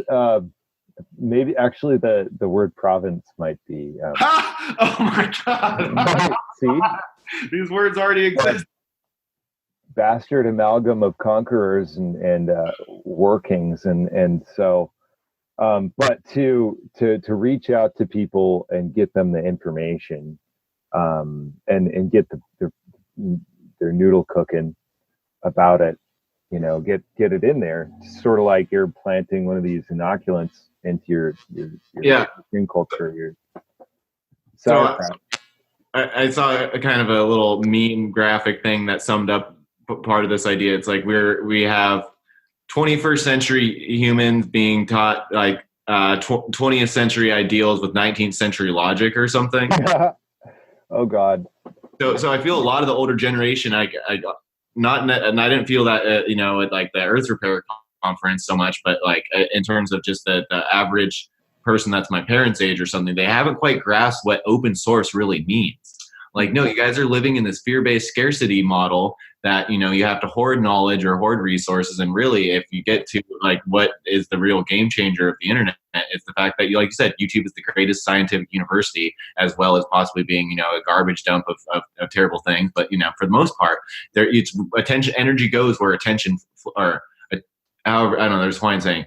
maybe actually the word province might be. Oh my God! See, these words already exist. Bastard amalgam of conquerors and workings, and so. But to reach out to people and get them the information, and get their noodle cooking about it, get it in there. Sort of like you're planting one of these inoculants into your green culture. Your sauerkraut. I saw a kind of a little meme graphic thing that summed up part of this idea. It's like we have 21st century humans being taught like 20th century ideals with 19th century logic or something. Oh God. So I feel a lot of the older generation, and I didn't feel that at like the Earth Repair conference so much, but like in terms of just the average person that's my parents' age or something, they haven't quite grasped what open source really means. Like, no, you guys are living in this fear-based scarcity model that, you have to hoard knowledge or hoard resources. And really, if you get to like what is the real game changer of the internet, it's the fact that, like you said, YouTube is the greatest scientific university, as well as possibly being, a garbage dump of terrible things. But, for the most part, energy goes where attention, or however, I don't know, there's a fine saying,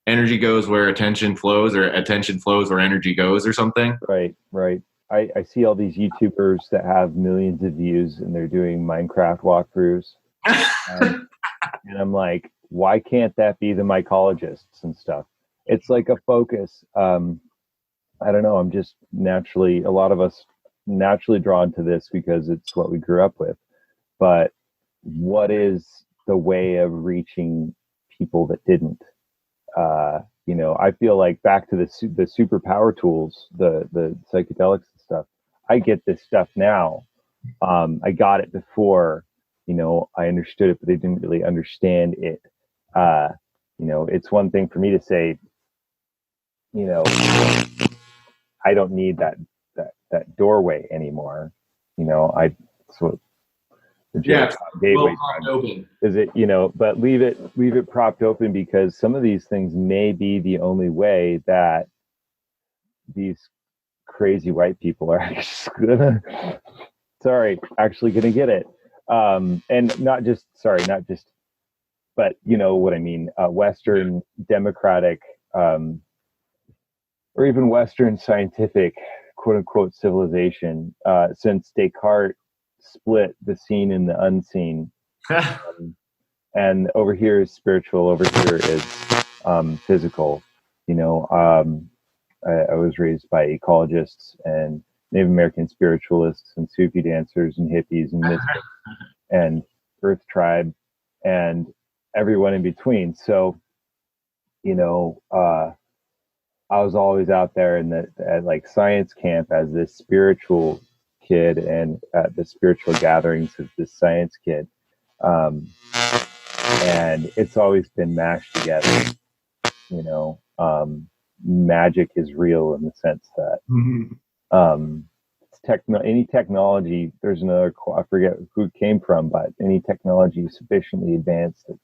energy goes where attention flows, or attention flows where energy goes, or something. Right. I see all these YouTubers that have millions of views and they're doing Minecraft walkthroughs. And I'm like, why can't that be the mycologists and stuff? It's like a focus. I don't know. I'm just a lot of us naturally drawn to this because it's what we grew up with. But what is the way of reaching people that didn't? I feel like back to the superpower tools, the psychedelics and stuff. I get this stuff now. I got it before, I understood it, but I didn't really understand it. It's one thing for me to say, I don't need that doorway anymore. I so the Yeah, joke it's on well gateway popped drug open. is it, but leave it propped open, because some of these things may be the only way that these crazy white people are actually gonna get it. And not just, but you know what I mean. Western democratic, or even Western scientific, quote unquote, civilization, since Descartes split the seen and the unseen. And over here is spiritual, over here is physical. I was raised by ecologists and Native American spiritualists and Sufi dancers and hippies and mystics and Earth tribe and everyone in between. So, I was always out there at like science camp as this spiritual kid, and at the spiritual gatherings as this science kid. Um, and it's always been mashed together. Magic is real in the sense that any technology. There's another quote, I forget who it came from, but any technology sufficiently advanced that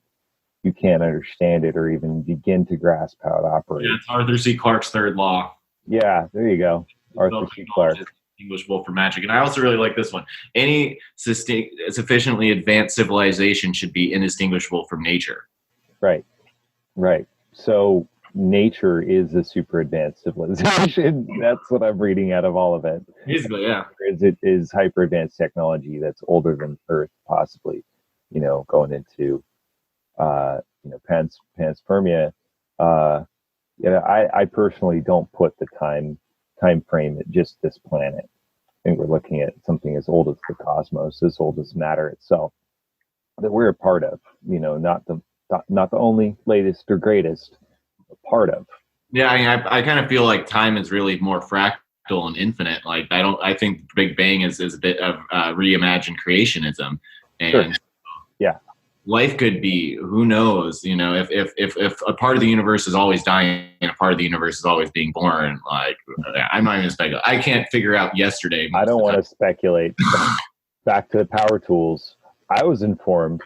you can't understand it or even begin to grasp how it operates. Yeah, it's Arthur C. Clarke's third law. Yeah, there you go. Arthur C. Clarke. Distinguishable from magic. And I also really like this one. Any sufficiently advanced civilization should be indistinguishable from nature. Right. So nature is a super advanced civilization. That's what I'm reading out of all of it. Basically, yeah. It is hyper advanced technology that's older than Earth, possibly, going into, panspermia. I personally don't put the time frame at just this planet. I think we're looking at something as old as the cosmos, as old as matter itself, that we're a part of. Not the only latest or greatest, but part of. Yeah, I kind of feel like time is really more fractal and infinite. Like I think the Big Bang is a bit of reimagined creationism, and sure. Yeah. Life could be, who knows, if a part of the universe is always dying and a part of the universe is always being born, like, I'm not even speculating. I can't figure out yesterday. I don't want to speculate. Back to the power tools. I was informed. ...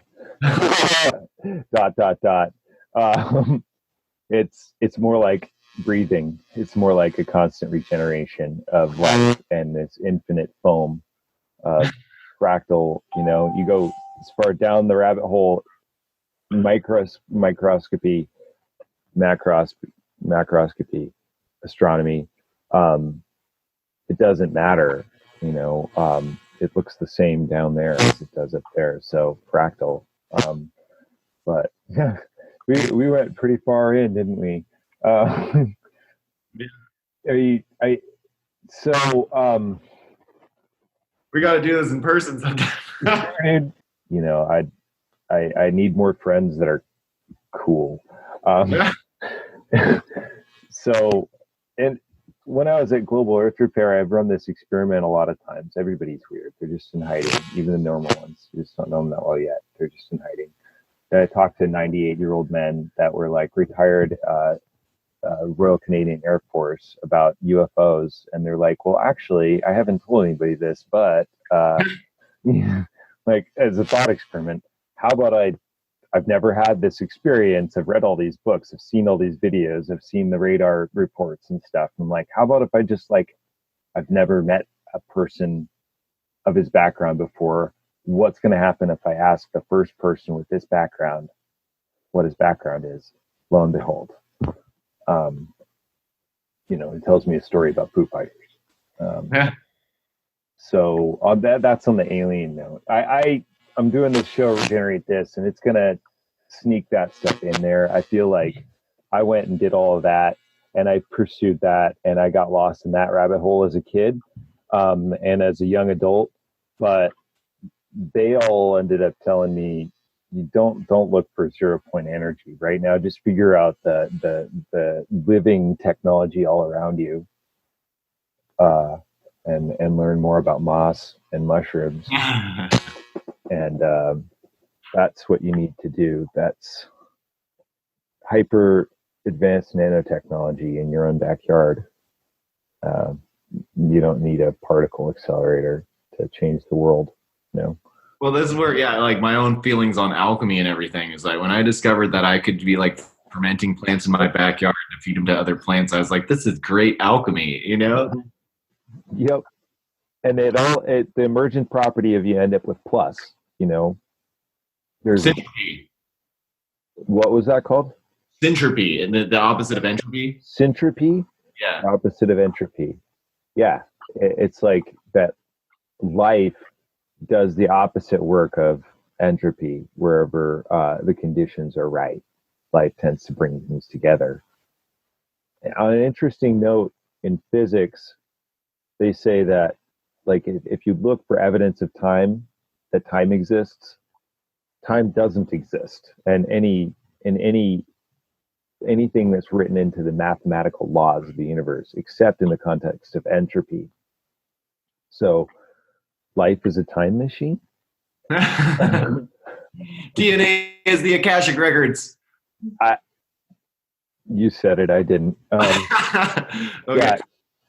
It's more like breathing. It's more like a constant regeneration of life and this infinite foam of fractal. You go as far down the rabbit hole, microscopy, macroscopy, astronomy. It doesn't matter. It looks the same down there as it does up there. So fractal. But yeah, we went pretty far in, didn't we? We got to do this in person sometime. I need more friends that are cool. So, and when I was at Global Earth Repair, I've run this experiment a lot of times. Everybody's weird. They're just in hiding. Even the normal ones. You just don't know them that well yet. They're just in hiding. And I talked to 98-year-old men that were like retired Royal Canadian Air Force about UFOs. And they're like, well, actually, I haven't told anybody this, but like as a thought experiment, how about I've never had this experience. I've read all these books. I've seen all these videos. I've seen the radar reports and stuff. I'm like, how about if I just I've never met a person of his background before. What's going to happen if I ask the first person with this background what his background is? Lo and behold, it tells me a story about Foo Fighters. So that's on the alien note. I'm doing this show, Regenerate This, and it's going to sneak that stuff in there. I feel like I went and did all of that, and I pursued that, and I got lost in that rabbit hole as a kid and as a young adult. But they all ended up telling me, you don't look for 0 point energy right now. Just figure out the living technology all around you, and learn more about moss and mushrooms. And that's what you need to do. That's hyper advanced nanotechnology in your own backyard. You don't need a particle accelerator to change the world. Well, this is where, yeah, like my own feelings on alchemy and everything is like when I discovered that I could be like fermenting plants in my backyard to feed them to other plants, I was like, this is great alchemy, Yep. And the emergent property of you end up with plus, there's Syntropy. What was that called? Syntropy, and the opposite of entropy. Syntropy? Yeah. Opposite of entropy. Yeah. It's like that life does the opposite work of entropy wherever the conditions are right. Life tends to bring things together. On an interesting note, in physics, they say that, like, if you look for evidence of time, that time exists, time doesn't exist. And anything that's written into the mathematical laws of the universe, except in the context of entropy. So life is a time machine. DNA is the Akashic records. You said it, I didn't. Okay. Yeah.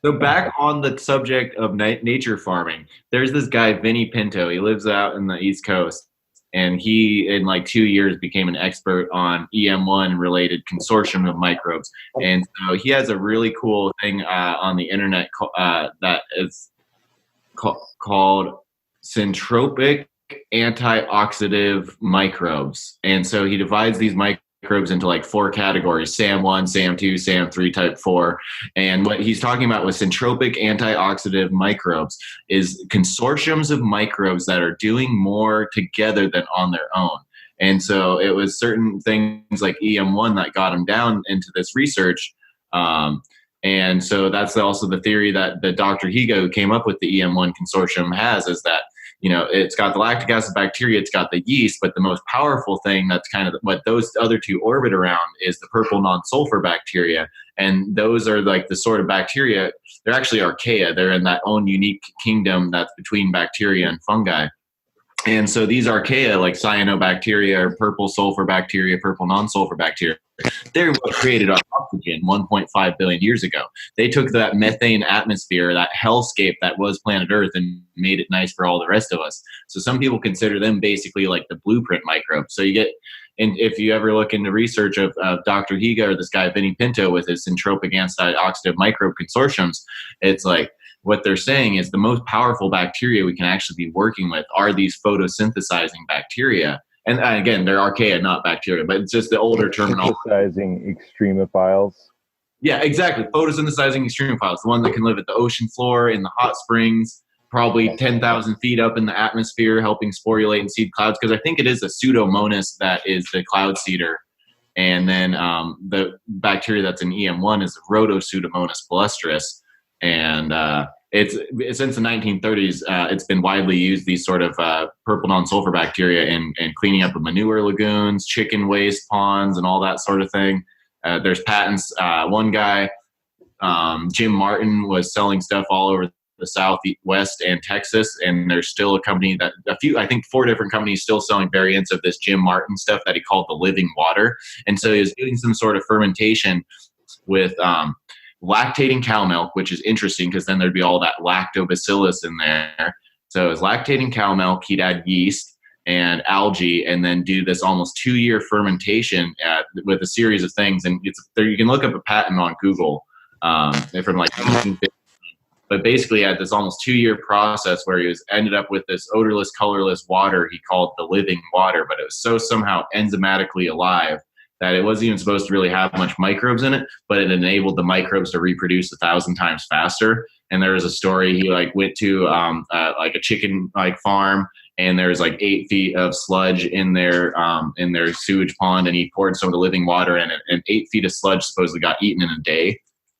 So back on the subject of nature farming, there's this guy, Vinny Pinto. He lives out in the East Coast, and he, in like 2 years, became an expert on EM1 related consortium of microbes. And so he has a really cool thing on the internet that is called syntropic antioxidant microbes. And so he divides these microbes into like 4 categories: SAM1, SAM2, SAM3, type 4. And what he's talking about with syntropic antioxidant microbes is consortiums of microbes that are doing more together than on their own. And so it was certain things like EM1 that got him down into this research. And so that's also the theory that the Dr. Higa, who came up with the EM1 consortium, has, is that, it's got the lactic acid bacteria, it's got the yeast, but the most powerful thing that's kind of what those other 2 orbit around is the purple non-sulfur bacteria. And those are like the sort of bacteria, they're actually archaea. They're in that own unique kingdom that's between bacteria and fungi. And so these archaea, like cyanobacteria or purple sulfur bacteria, purple non-sulfur bacteria, they're what created our oxygen 1.5 billion years ago. They took that methane atmosphere, that hellscape that was planet Earth, and made it nice for all the rest of us. So some people consider them basically like the blueprint microbes. So you get, and if you ever look into research of Dr. Higa or this guy Vinny Pinto with his syntropic antioxidant microbe consortiums, it's like, what they're saying is the most powerful bacteria we can actually be working with are these photosynthesizing bacteria. And again, they're archaea, not bacteria, but it's just the older terminology. Photosynthesizing extremophiles. Yeah, exactly. Photosynthesizing extremophiles, the one that can live at the ocean floor, in the hot springs, probably 10,000 feet up in the atmosphere, helping sporulate and seed clouds. Because I think it is a Pseudomonas that is the cloud seeder. And then the bacteria that's in EM1 is Rhodopseudomonas palustris. And it's since the 1930s, it's been widely used, these sort of purple non-sulfur bacteria in cleaning up of manure lagoons, chicken waste ponds, and all that sort of thing. There's patents. One guy, Jim Martin, was selling stuff all over the Southwest and Texas, and there's still a company that I think 4 different companies still selling variants of this Jim Martin stuff that he called the living water. And so he was doing some sort of fermentation with lactating cow milk, which is interesting because then there'd be all that lactobacillus in there. So it was lactating cow milk. He'd add yeast and algae, and then do this almost 2-year fermentation with a series of things. And it's there. You can look up a patent on Google from like 1950. But basically, had this almost 2-year process where he ended up with this odorless, colorless water he called the living water, but it was so somehow enzymatically alive that it wasn't even supposed to really have much microbes in it, but it enabled the microbes to reproduce 1,000 times faster. And there was a story, he like went to like a chicken like farm, and there's like 8 feet of sludge in their sewage pond, and he poured some of the living water in it, and 8 feet of sludge supposedly got eaten in a day.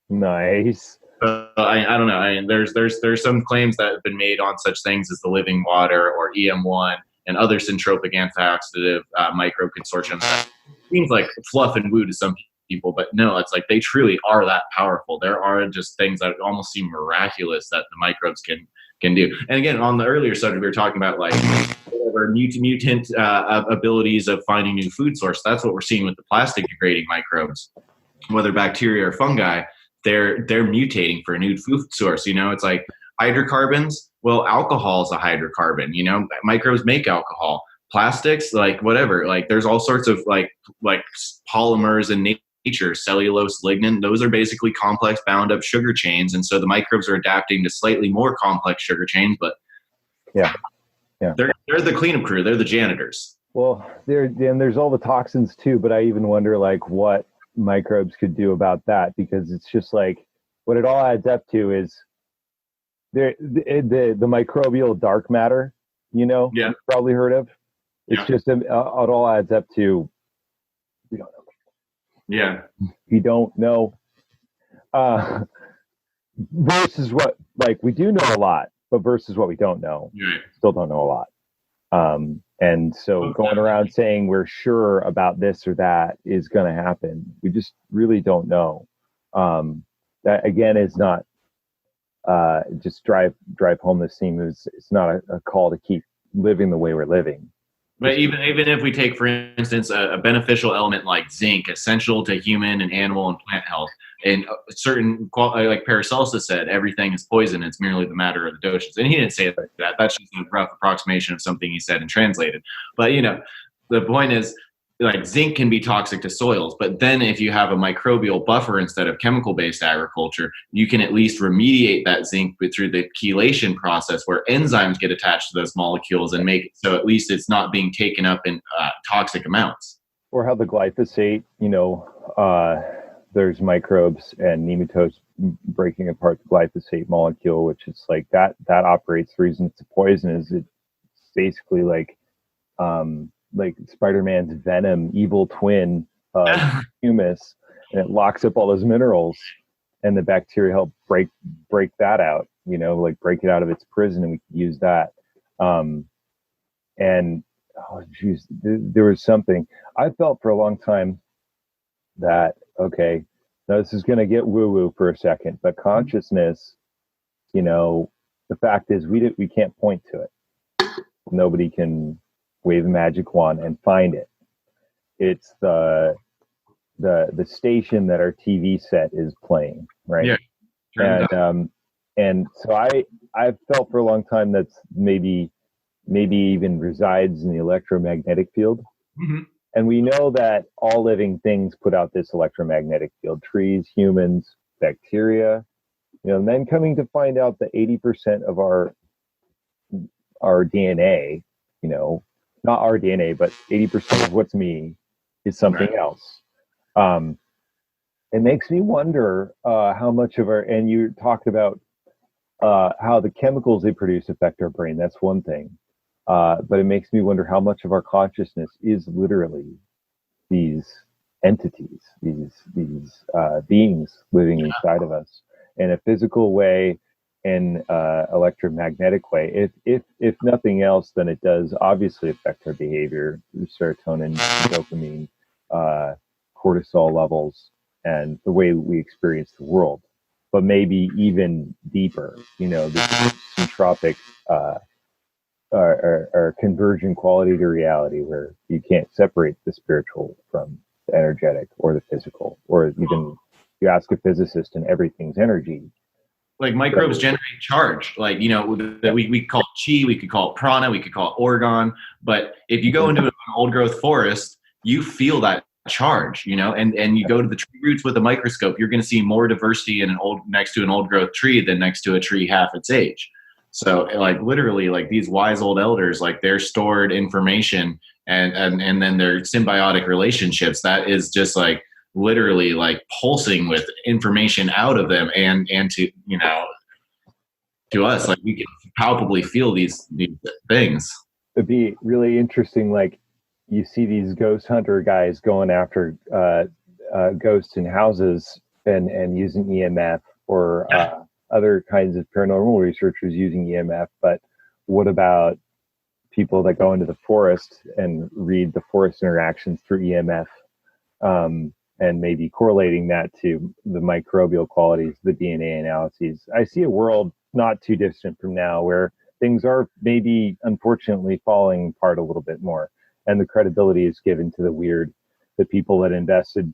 Nice. I don't know. There's some claims that have been made on such things as the living water or EM1 and other syntropic antioxidant microbe consortiums. That seems like fluff and woo to some people, but no, it's like they truly are that powerful. There are just things that almost seem miraculous that the microbes can do. And again, on the earlier subject, we were talking about like whatever mutant abilities of finding new food source. That's what we're seeing with the plastic degrading microbes, whether bacteria or fungi. They're mutating for a new food source. It's like Hydrocarbons, well, alcohol is a hydrocarbon. Microbes make alcohol. Plastics, like whatever, like there's all sorts of like polymers in nature, cellulose, lignin. Those are basically complex bound up sugar chains, and so the microbes are adapting to slightly more complex sugar chains. But yeah, they're the cleanup crew. They're the janitors. Well, there's all the toxins too, but I even wonder like what microbes could do about that, because it's just like what it all adds up to is the microbial dark matter. Yeah, you've probably heard of. It's just it all adds up to we don't know. Yeah, we don't know. Versus what we do know a lot, but versus what we don't know, still don't know a lot. And so going around saying we're sure about this or that is going to happen, we just really don't know. That again is not just drive home this theme. It's not a call to keep living the way we're living. But even if we take, for instance, a beneficial element like zinc, essential to human and animal and plant health, and certain, like Paracelsus said, everything is poison. It's merely the matter of the dosage. And he didn't say that. That's just a rough approximation of something he said and translated. But the point is, like, zinc can be toxic to soils, but then if you have a microbial buffer instead of chemical-based agriculture, you can at least remediate that zinc through the chelation process, where enzymes get attached to those molecules and make it so at least it's not being taken up in toxic amounts. Or how the glyphosate, there's microbes and nematodes breaking apart the glyphosate molecule, which is like that operates. The reason it's a poison is it's basically like Spider-Man's venom, evil twin of humus, and it locks up all those minerals, and the bacteria help break that out, break it out of its prison, and we can use that. And oh geez, there was something I felt for a long time that, okay, now this is going to get woo-woo for a second, but consciousness, the fact is we can't point to it. Nobody can wave a magic wand and find it. It's the station that our TV set is playing, right? Yeah. And so I felt for a long time that's maybe even resides in the electromagnetic field. Mm-hmm. And we know that all living things put out this electromagnetic field: trees, humans, bacteria. And then coming to find out that 80% of our DNA, not our DNA, but 80% of what's me is something else. It makes me wonder how much of and you talked about how the chemicals they produce affect our brain. That's one thing. But it makes me wonder how much of our consciousness is literally these entities, these beings living inside of us in a physical way, in electromagnetic way. If nothing else, then it does obviously affect our behavior, serotonin, dopamine, cortisol levels, and the way we experience the world. But maybe even deeper, this syntropic or convergent quality to reality, where you can't separate the spiritual from the energetic or the physical, or even you ask a physicist and everything's energy. Like microbes generate charge, like, that we call it chi, we could call it prana, we could call it orgone. But if you go into an old growth forest, you feel that charge, and you go to the tree roots with a microscope, you're going to see more diversity next to an old growth tree than next to a tree half its age. So like literally, like these wise old elders, like their stored information and then their symbiotic relationships, that is just like literally like pulsing with information out of them and to to us, like we can palpably feel these things. It'd be really interesting, like you see these ghost hunter guys going after ghosts in houses and using EMF, or other kinds of paranormal researchers using EMF. But what about people that go into the forest and read the forest interactions through EMF, and maybe correlating that to the microbial qualities, the DNA analyses? I see a world not too distant from now where things are maybe unfortunately falling apart a little bit more, and the credibility is given to the people that invested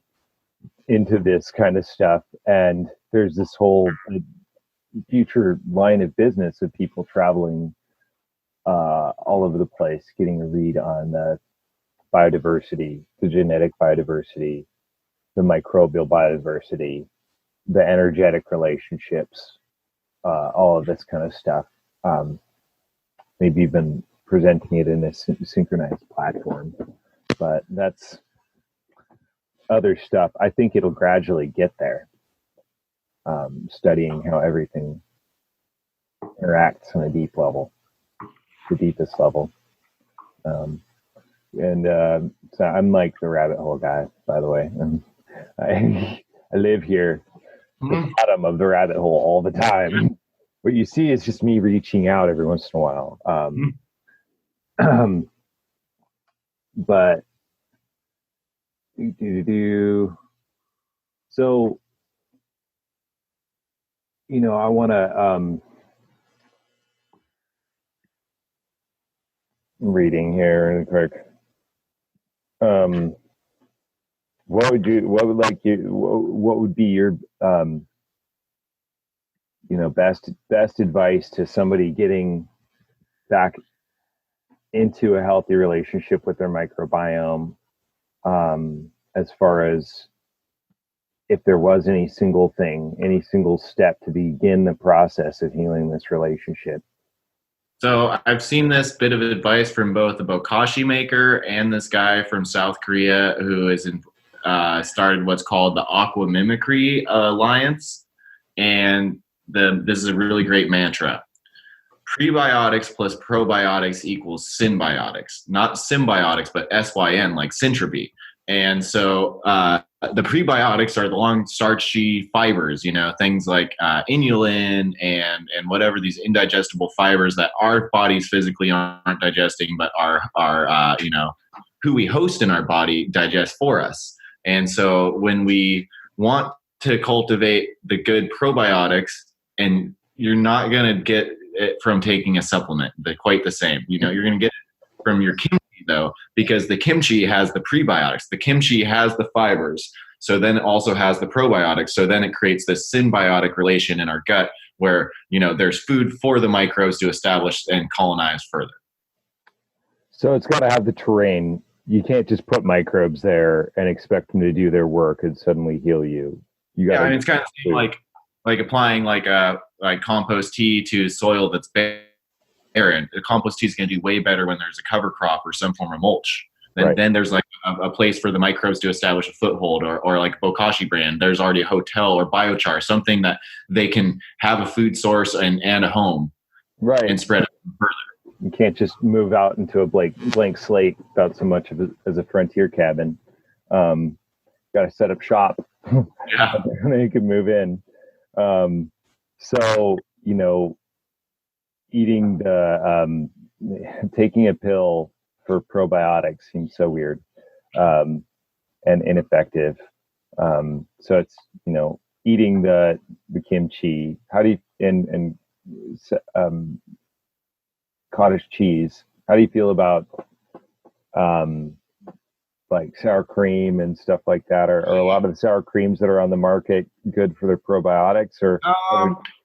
into this kind of stuff. And there's this whole future line of business of people traveling all over the place, getting a read on the biodiversity, the genetic biodiversity, the microbial biodiversity, the energetic relationships, all of this kind of stuff. Maybe even presenting it in a synchronized platform. But that's other stuff. I think it'll gradually get there. Studying how everything interacts on a deep level, the deepest level. So I'm like the rabbit hole guy, by the way. I live here, the bottom of the rabbit hole all the time. What you see is just me reaching out every once in a while. But so, I want to reading here really quick. What would be your best advice to somebody getting back into a healthy relationship with their microbiome, as far as if there was any single thing, any single step to begin the process of healing this relationship? So I've seen this bit of advice from both the bokashi maker and this guy from South Korea who started what's called the Aqua Mimicry Alliance. And this is a really great mantra. Prebiotics plus probiotics equals symbiotics. Not symbiotics, but SYN, like syntropy. And so the prebiotics are the long starchy fibers, things like inulin and whatever, these indigestible fibers that our bodies physically aren't digesting, but are who we host in our body digest for us. And so when we want to cultivate the good probiotics, and you're not going to get it from taking a supplement, they're quite the same. You're going to get it from your kimchi, though, because the kimchi has the prebiotics. The kimchi has the fibers. So then it also has the probiotics. So then it creates this symbiotic relation in our gut where, there's food for the microbes to establish and colonize further. So it's got to have the terrain. You can't just put microbes there and expect them to do their work and suddenly heal you. It's kind of like applying like compost tea to soil that's barren. The compost tea is going to do way better when there's a cover crop or some form of mulch. Then there's like a place for the microbes to establish a foothold, or like bokashi brand. There's already a hotel or biochar, something that they can have a food source and a home, right, and spread it further. You can't just move out into a blank slate without so much of it as a frontier cabin. Got to set up shop. Yeah. And then you can move in. So, eating taking a pill for probiotics seems so weird, and ineffective. So it's, eating the kimchi. How do you, and cottage cheese. How do you feel about, like sour cream and stuff like that? Are a lot of the sour creams that are on the market good for their probiotics, or?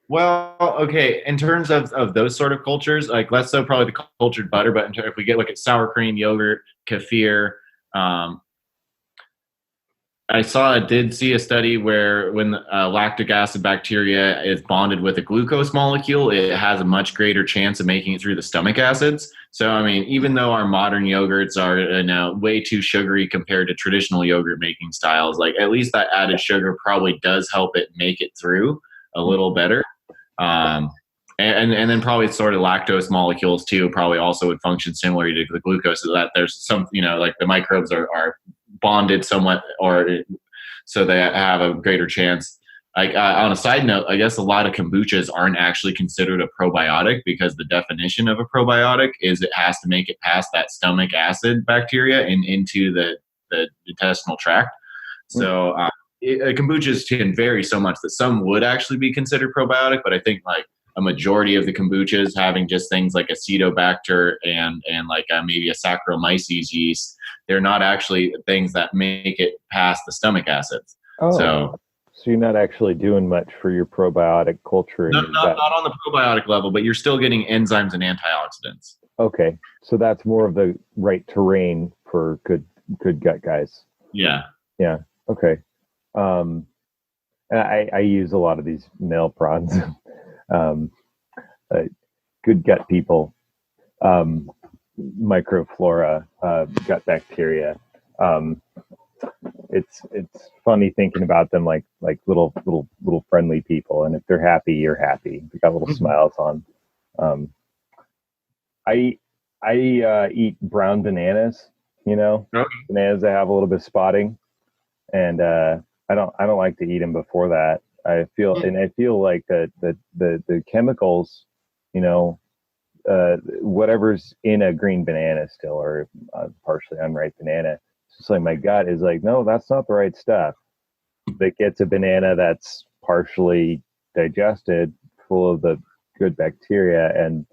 Well, okay. In terms of those sort of cultures, like less so probably the cultured butter, but if we look at sour cream, yogurt, kefir, I did see a study where when lactic acid bacteria is bonded with a glucose molecule, it has a much greater chance of making it through the stomach acids. So, even though our modern yogurts are now way too sugary compared to traditional yogurt making styles, like at least that added sugar probably does help it make it through a little better. And then probably sort of lactose molecules too probably also would function similarly to the glucose, so that there's some, like the microbes are bonded somewhat, or so they have a greater chance. Like on a side note, I guess a lot of kombuchas aren't actually considered a probiotic because the definition of a probiotic is it has to make it past that stomach acid bacteria and into the intestinal tract. So kombuchas can vary so much that some would actually be considered probiotic, but I think like a majority of the kombuchas having just things like acetobacter and like maybe a Saccharomyces yeast, they're not actually things that make it past the stomach acids. Oh, so So you're not actually doing much for your probiotic culture in No, your not gut. not on the probiotic level, but you're still getting enzymes and antioxidants. Okay, so that's more of the right terrain for good gut guys. Yeah. Yeah. Okay. Um, and I use a lot of these male prawns. um, good gut people, microflora, gut bacteria. Um, it's funny thinking about them like little friendly people, and if they're happy, you're happy. They got little smiles on. Um, I eat brown bananas. Okay. Bananas that have a little bit of spotting, and I don't like to eat them before that. I feel like the chemicals, you know, whatever's in a green banana still, or partially unripe banana. It's just like my gut is like, no, that's not the right stuff. That gets a banana that's partially digested, full of the good bacteria, and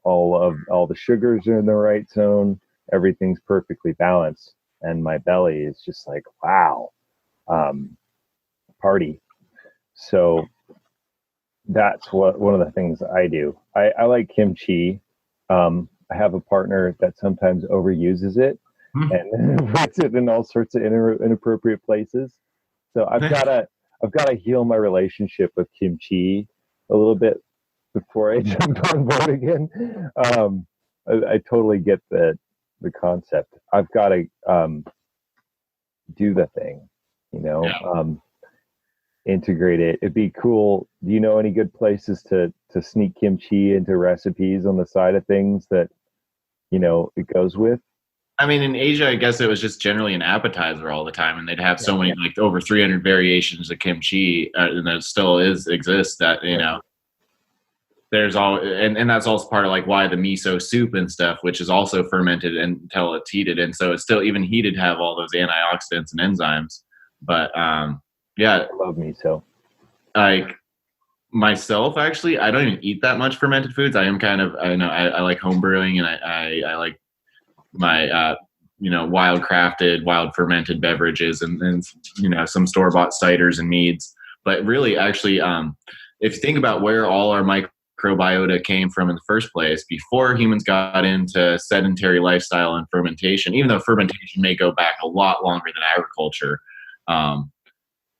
all the sugars are in the right zone. Everything's perfectly balanced, and my belly is just like, wow, party. So that's one of the things I do. I like kimchi. I have a partner that sometimes overuses it and puts it in all sorts of inappropriate places. So I've got to heal my relationship with kimchi a little bit before I jump on board again. I totally get the concept. I've got to do the thing, you know. Yeah. Integrate it. It'd be cool. Do you know any good places to sneak kimchi into recipes on the side of things that it goes with? I mean, in Asia, I guess it was just generally an appetizer all the time, and they'd have so many, like over 300 variations of kimchi, and that still exists. That there's all, and that's also part of like why the miso soup and stuff, which is also fermented until it's heated, and so it's still even heated have all those antioxidants and enzymes. But yeah, I love miso. like myself, actually, I don't even eat that much fermented foods. I am kind of, I know I like home brewing, and I like my wild crafted, wild fermented beverages, and some store bought ciders and meads. But really, actually, if you think about where all our microbiota came from in the first place, before humans got into sedentary lifestyle and fermentation, even though fermentation may go back a lot longer than agriculture,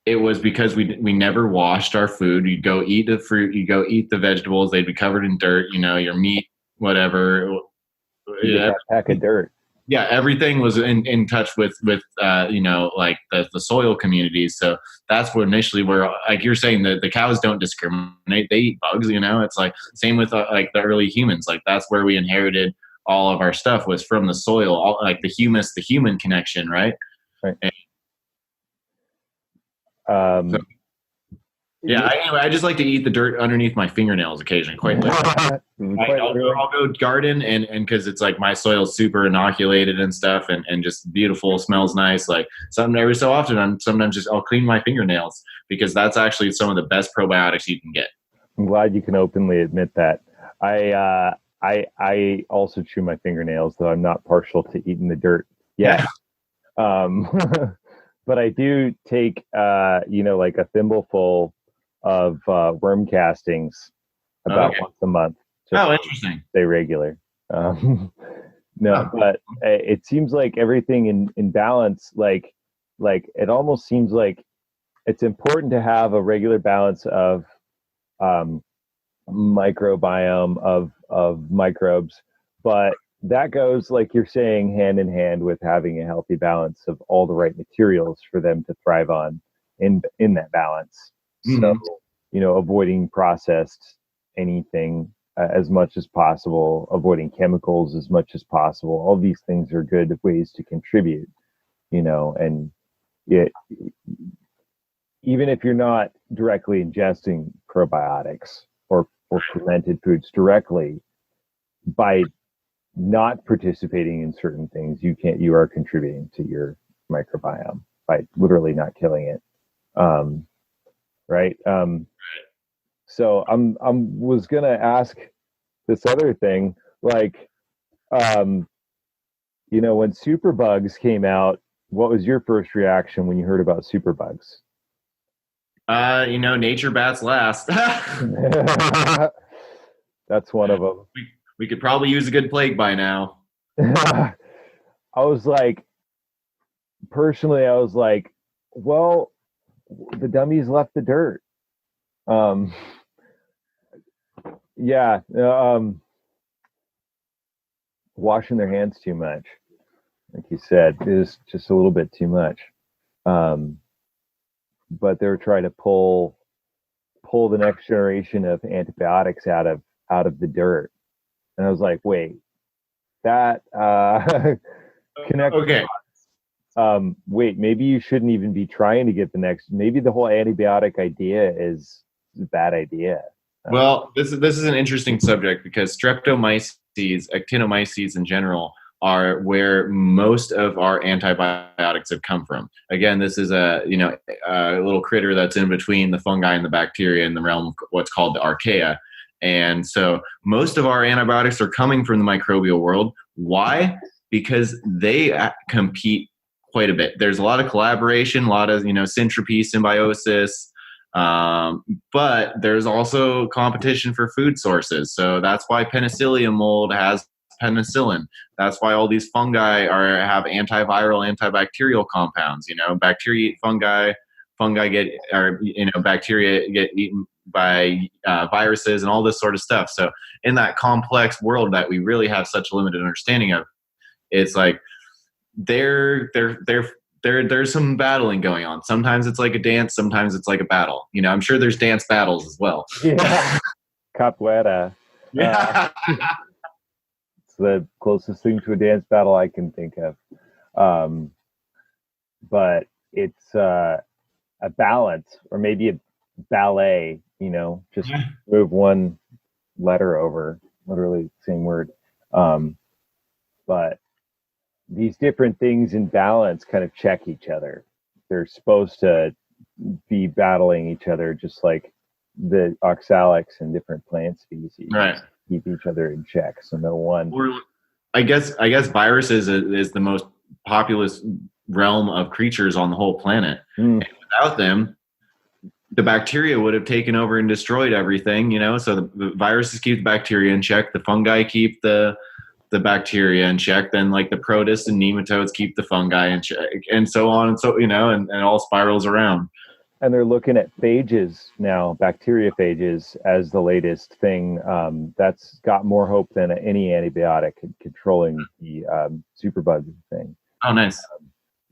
it was because we never washed our food. You'd go eat the fruit, you go eat the vegetables, they'd be covered in dirt, your meat, whatever. You get that pack of dirt. Yeah, everything was in touch with like the soil communities. So that's what initially where, like you're saying, the cows don't discriminate. They eat bugs, it's like same with like the early humans. Like that's where we inherited all of our stuff was from the soil, all, like the humus, the human connection, right? Right. So, yeah. Anyway, I just like to eat the dirt underneath my fingernails occasionally. Quite literally. I'll go garden and because it's like my soil's super inoculated and stuff and just beautiful, smells nice. Like every so often, sometimes I'll clean my fingernails because that's actually some of the best probiotics you can get. I'm glad you can openly admit that. I also chew my fingernails, though I'm not partial to eating the dirt yet. Yeah. But I do take like a thimbleful of worm castings about once a month. Interesting. Stay regular. But it seems like everything in balance. Like it almost seems like it's important to have a regular balance of microbiome of microbes, but that goes, like you're saying, hand in hand with having a healthy balance of all the right materials for them to thrive on in that balance. Mm-hmm. So, avoiding processed anything as much as possible, avoiding chemicals as much as possible. All these things are good ways to contribute, and even if you're not directly ingesting probiotics or fermented foods directly, by not participating in certain things, you are contributing to your microbiome by literally not killing it. Right. So was gonna ask this other thing, like, when Superbugs came out, what was your first reaction when you heard about Superbugs? Nature bats last. That's one of them. We could probably use a good plague by now. I was like, personally, I was like, well, the dummies left the dirt. Yeah, washing their hands too much, like you said, is just a little bit too much. But they're trying to pull the next generation of antibiotics out of the dirt, and I was like, wait, that connect. Okay. Wait, maybe you shouldn't even be trying to get the next. Maybe the whole antibiotic idea is a bad idea. Well, this is an interesting subject because streptomyces, actinomyces in general, are where most of our antibiotics have come from. Again, this is a little critter that's in between the fungi and the bacteria in the realm of what's called the archaea. And so most of our antibiotics are coming from the microbial world. Why? Because they compete quite a bit. There's a lot of collaboration, a lot of syntropy, symbiosis, but there's also competition for food sources. So that's why penicillium mold has penicillin. That's why all these fungi have antiviral, antibacterial compounds. Bacteria eat fungi, bacteria get eaten by viruses and all this sort of stuff. So in that complex world that we really have such a limited understanding of, it's like there's some battling going on. Sometimes it's like a dance, sometimes it's like a battle. I'm sure there's dance battles as well. Yeah, capoeira. It's the closest thing to a dance battle I can think of. But it's a balance, or maybe a ballet. Just move one letter over, literally same word. But these different things in balance kind of check each other. They're supposed to be battling each other, just like the oxalics and different plant species. Right. Keep each other in check, so no one. I guess viruses is the most populous realm of creatures on the whole planet. And without them, the bacteria would have taken over and destroyed everything. So the viruses keep the bacteria in check. The fungi keep the bacteria in check. Then like the protists and nematodes keep the fungi in check, and so on and so and all spirals around. And they're looking at phages now, bacteriophages, as the latest thing. That's got more hope than any antibiotic in controlling the superbug thing. Oh, nice.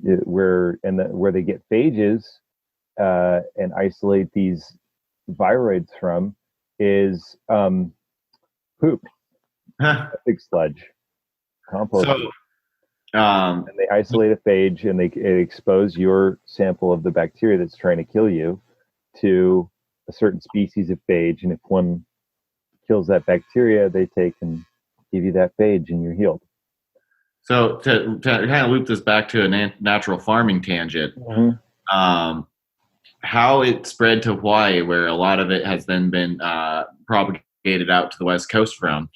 Where they get phages and isolate these viroids from is poop, big sludge, compost. So, and they isolate a phage, and they expose your sample of the bacteria that's trying to kill you to a certain species of phage, and if one kills that bacteria, they take and give you that phage, and you're healed. So to kind of loop this back to a natural farming tangent, how it spread to Hawaii, where a lot of it has then been propagated out to the West Coast from,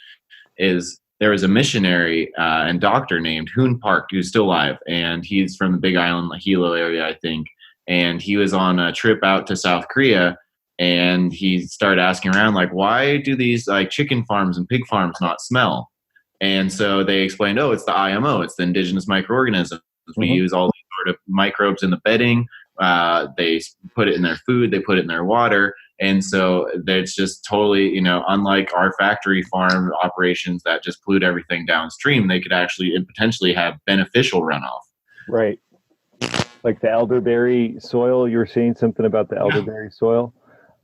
is there was a missionary and doctor named Hoon Park who's still alive, and he's from the Big Island, La Hilo area, I think. And he was on a trip out to South Korea, and he started asking around, like, why do these like chicken farms and pig farms not smell? And so they explained, oh, it's the IMO, it's the indigenous microorganisms. We use all these sort of microbes in the bedding. They put it in their food, they put it in their water. And so it's just totally, unlike our factory farm operations that just pollute everything downstream, they could actually and potentially have beneficial runoff. Right. Like the elderberry soil, you were saying something about the elderberry soil.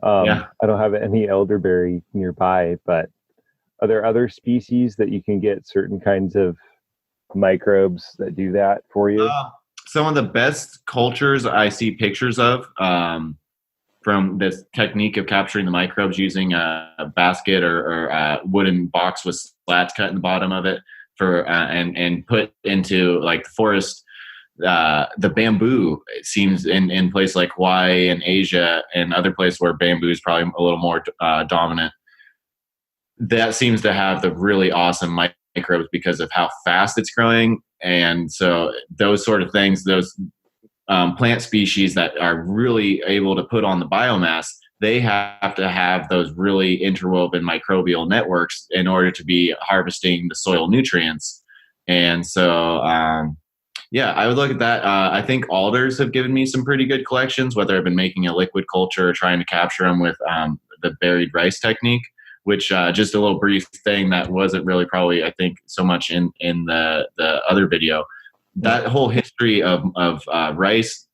I don't have any elderberry nearby, but are there other species that you can get certain kinds of microbes that do that for you? Some of the best cultures I see pictures of from this technique of capturing the microbes using a basket or a wooden box with slats cut in the bottom of it and put into like the forest. The bamboo, it seems in places like Hawaii and Asia and other places where bamboo is probably a little more dominant, that seems to have the really awesome microbes because of how fast it's growing. And so those sort of things, those plant species that are really able to put on the biomass, they have to have those really interwoven microbial networks in order to be harvesting the soil nutrients. And so, yeah, I would look at that. I think alders have given me some pretty good collections, whether I've been making a liquid culture or trying to capture them with the buried rice technique, which just a little brief thing that wasn't really probably, I think, so much in the other video. That whole history of rice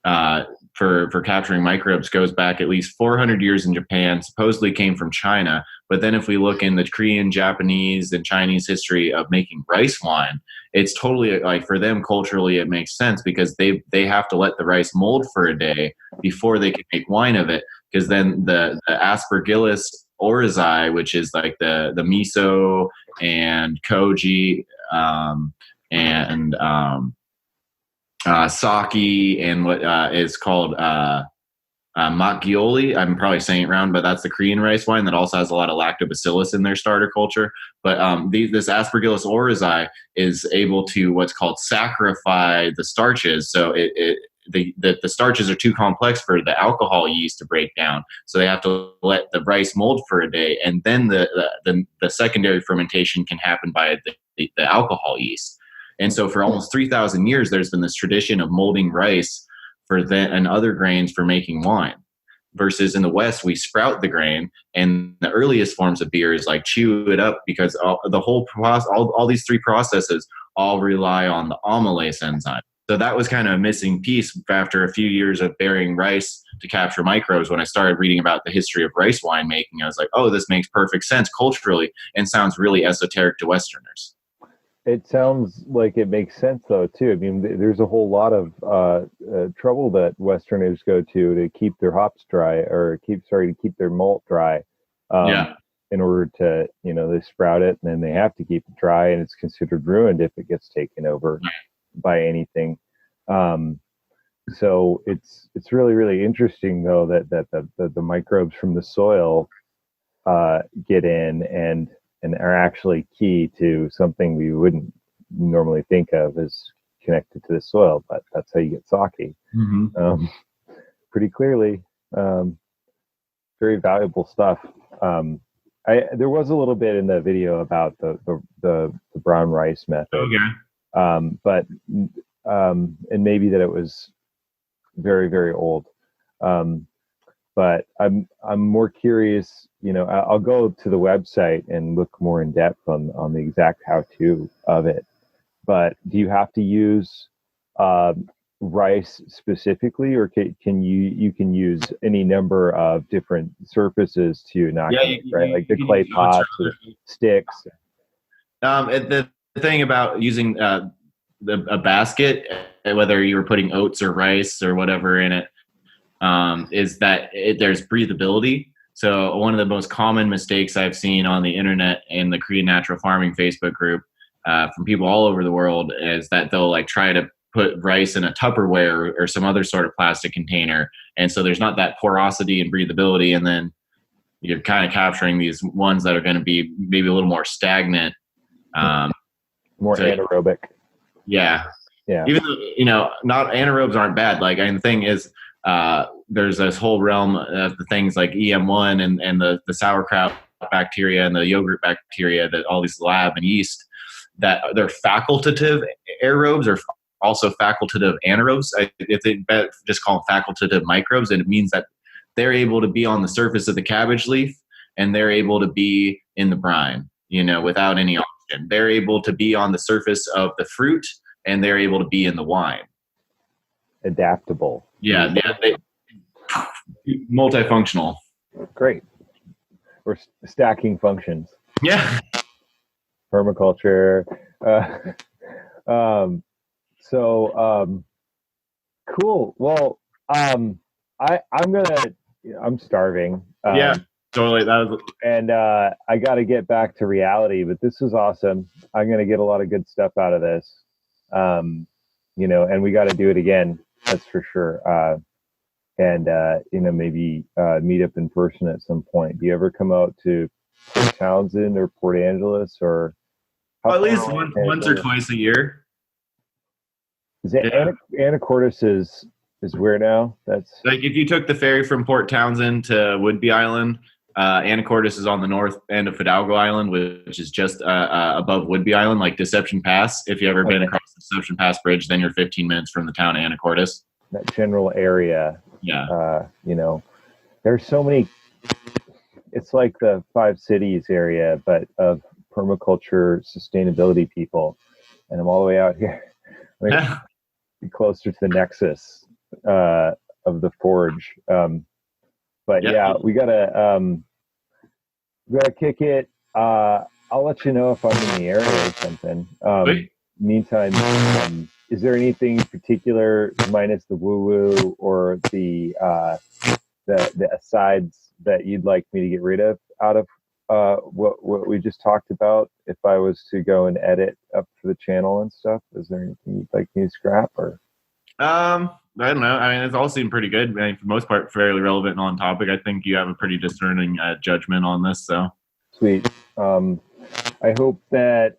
for capturing microbes goes back at least 400 years in Japan, supposedly came from China. But then if we look in the Korean, Japanese, and Chinese history of making rice wine, it's totally like, for them culturally it makes sense, because they have to let the rice mold for a day before they can make wine of it, because then the Aspergillus oryzae, which is like the miso and koji and sake and what is called Macchioli. I'm probably saying it wrong, but that's the Korean rice wine that also has a lot of lactobacillus in their starter culture. But this Aspergillus oryzae is able to what's called saccharify the starches. So the starches are too complex for the alcohol yeast to break down. So they have to let the rice mold for a day, and then the secondary fermentation can happen by the alcohol yeast. And so for almost 3,000 years, there's been this tradition of molding rice and other grains for making wine. Versus in the West, we sprout the grain, and the earliest forms of beer is like chew it up, because the whole process, all these three processes all rely on the amylase enzyme. So that was kind of a missing piece after a few years of burying rice to capture microbes. When I started reading about the history of rice wine making, I was like, oh, this makes perfect sense culturally and sounds really esoteric to Westerners. It sounds like it makes sense, though, too. I mean, there's a whole lot of trouble that Westerners go to keep their hops dry, or keep their malt dry. In order to, they sprout it, and then they have to keep it dry, and it's considered ruined if it gets taken over by anything. So it's really, really interesting, though, that the microbes from the soil get in and are actually key to something we wouldn't normally think of as connected to the soil, but that's how you get sake. Pretty clearly. Very valuable stuff. There was a little bit in the video about the brown rice method. But and maybe that it was very, very old. But I'm more curious, I'll go to the website and look more in depth on the exact how-to of it. But do you have to use rice specifically, or can you use any number of different surfaces to inoculate, right? Like the clay pots or sticks. The thing about using a basket, whether you were putting oats or rice or whatever in it, is that there's breathability. So one of the most common mistakes I've seen on the internet in the Korean Natural Farming Facebook group from people all over the world is that they'll like try to put rice in a Tupperware or some other sort of plastic container, and so there's not that porosity and breathability, and then you're kind of capturing these ones that are going to be maybe a little more stagnant, more anaerobic. Yeah. Even though not anaerobes aren't bad. Like, and the thing is, there's this whole realm of the things like EM1 and the sauerkraut bacteria and the yogurt bacteria, that all these lab and yeast, that they're facultative aerobes or also facultative anaerobes. If they just call them facultative microbes, and it means that they're able to be on the surface of the cabbage leaf, and they're able to be in the brine, without any oxygen. They're able to be on the surface of the fruit, and they're able to be in the wine. Adaptable. Yeah, they multifunctional. Great. Or stacking functions. Yeah. Permaculture. Cool. Well, I'm starving. Totally. And I got to get back to reality, but this is awesome. I'm going to get a lot of good stuff out of this. And we got to do it again. That's for sure. Maybe meet up in person at some point. Do you ever come out to Port Townsend or Port Angeles, or at least once or twice a year? Is it Yeah. Anacortes is where now? That's Like if you took the ferry from Port Townsend to Whidbey Island, Anacortes is on the north end of Fidalgo Island, which is just above Whidbey Island, like Deception Pass. If you've ever been across the Deception Pass Bridge, then you're 15 minutes from the town of Anacortes. that general area. Yeah. There's so many. It's like the Five Cities area, but of permaculture sustainability people. And I'm all the way out here. I think closer to the nexus of the forge. But yeah, we gotta kick it. I'll let you know if I'm in the area or something. Meantime, is there anything particular, minus the woo woo or the asides, that you'd like me to get rid of out of what we just talked about? If I was to go and edit up for the channel and stuff, is there anything you'd like me to scrap? Or I don't know. I mean, it's all seemed pretty good. I mean, for the most part, fairly relevant and on topic. I think you have a pretty discerning judgment on this. So sweet. I hope that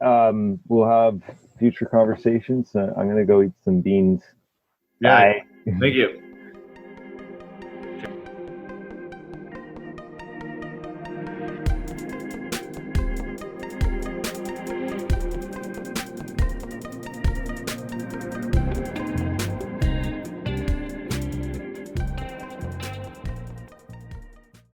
we'll have future conversations. I'm going to go eat some beans. Yeah. Bye. Thank you.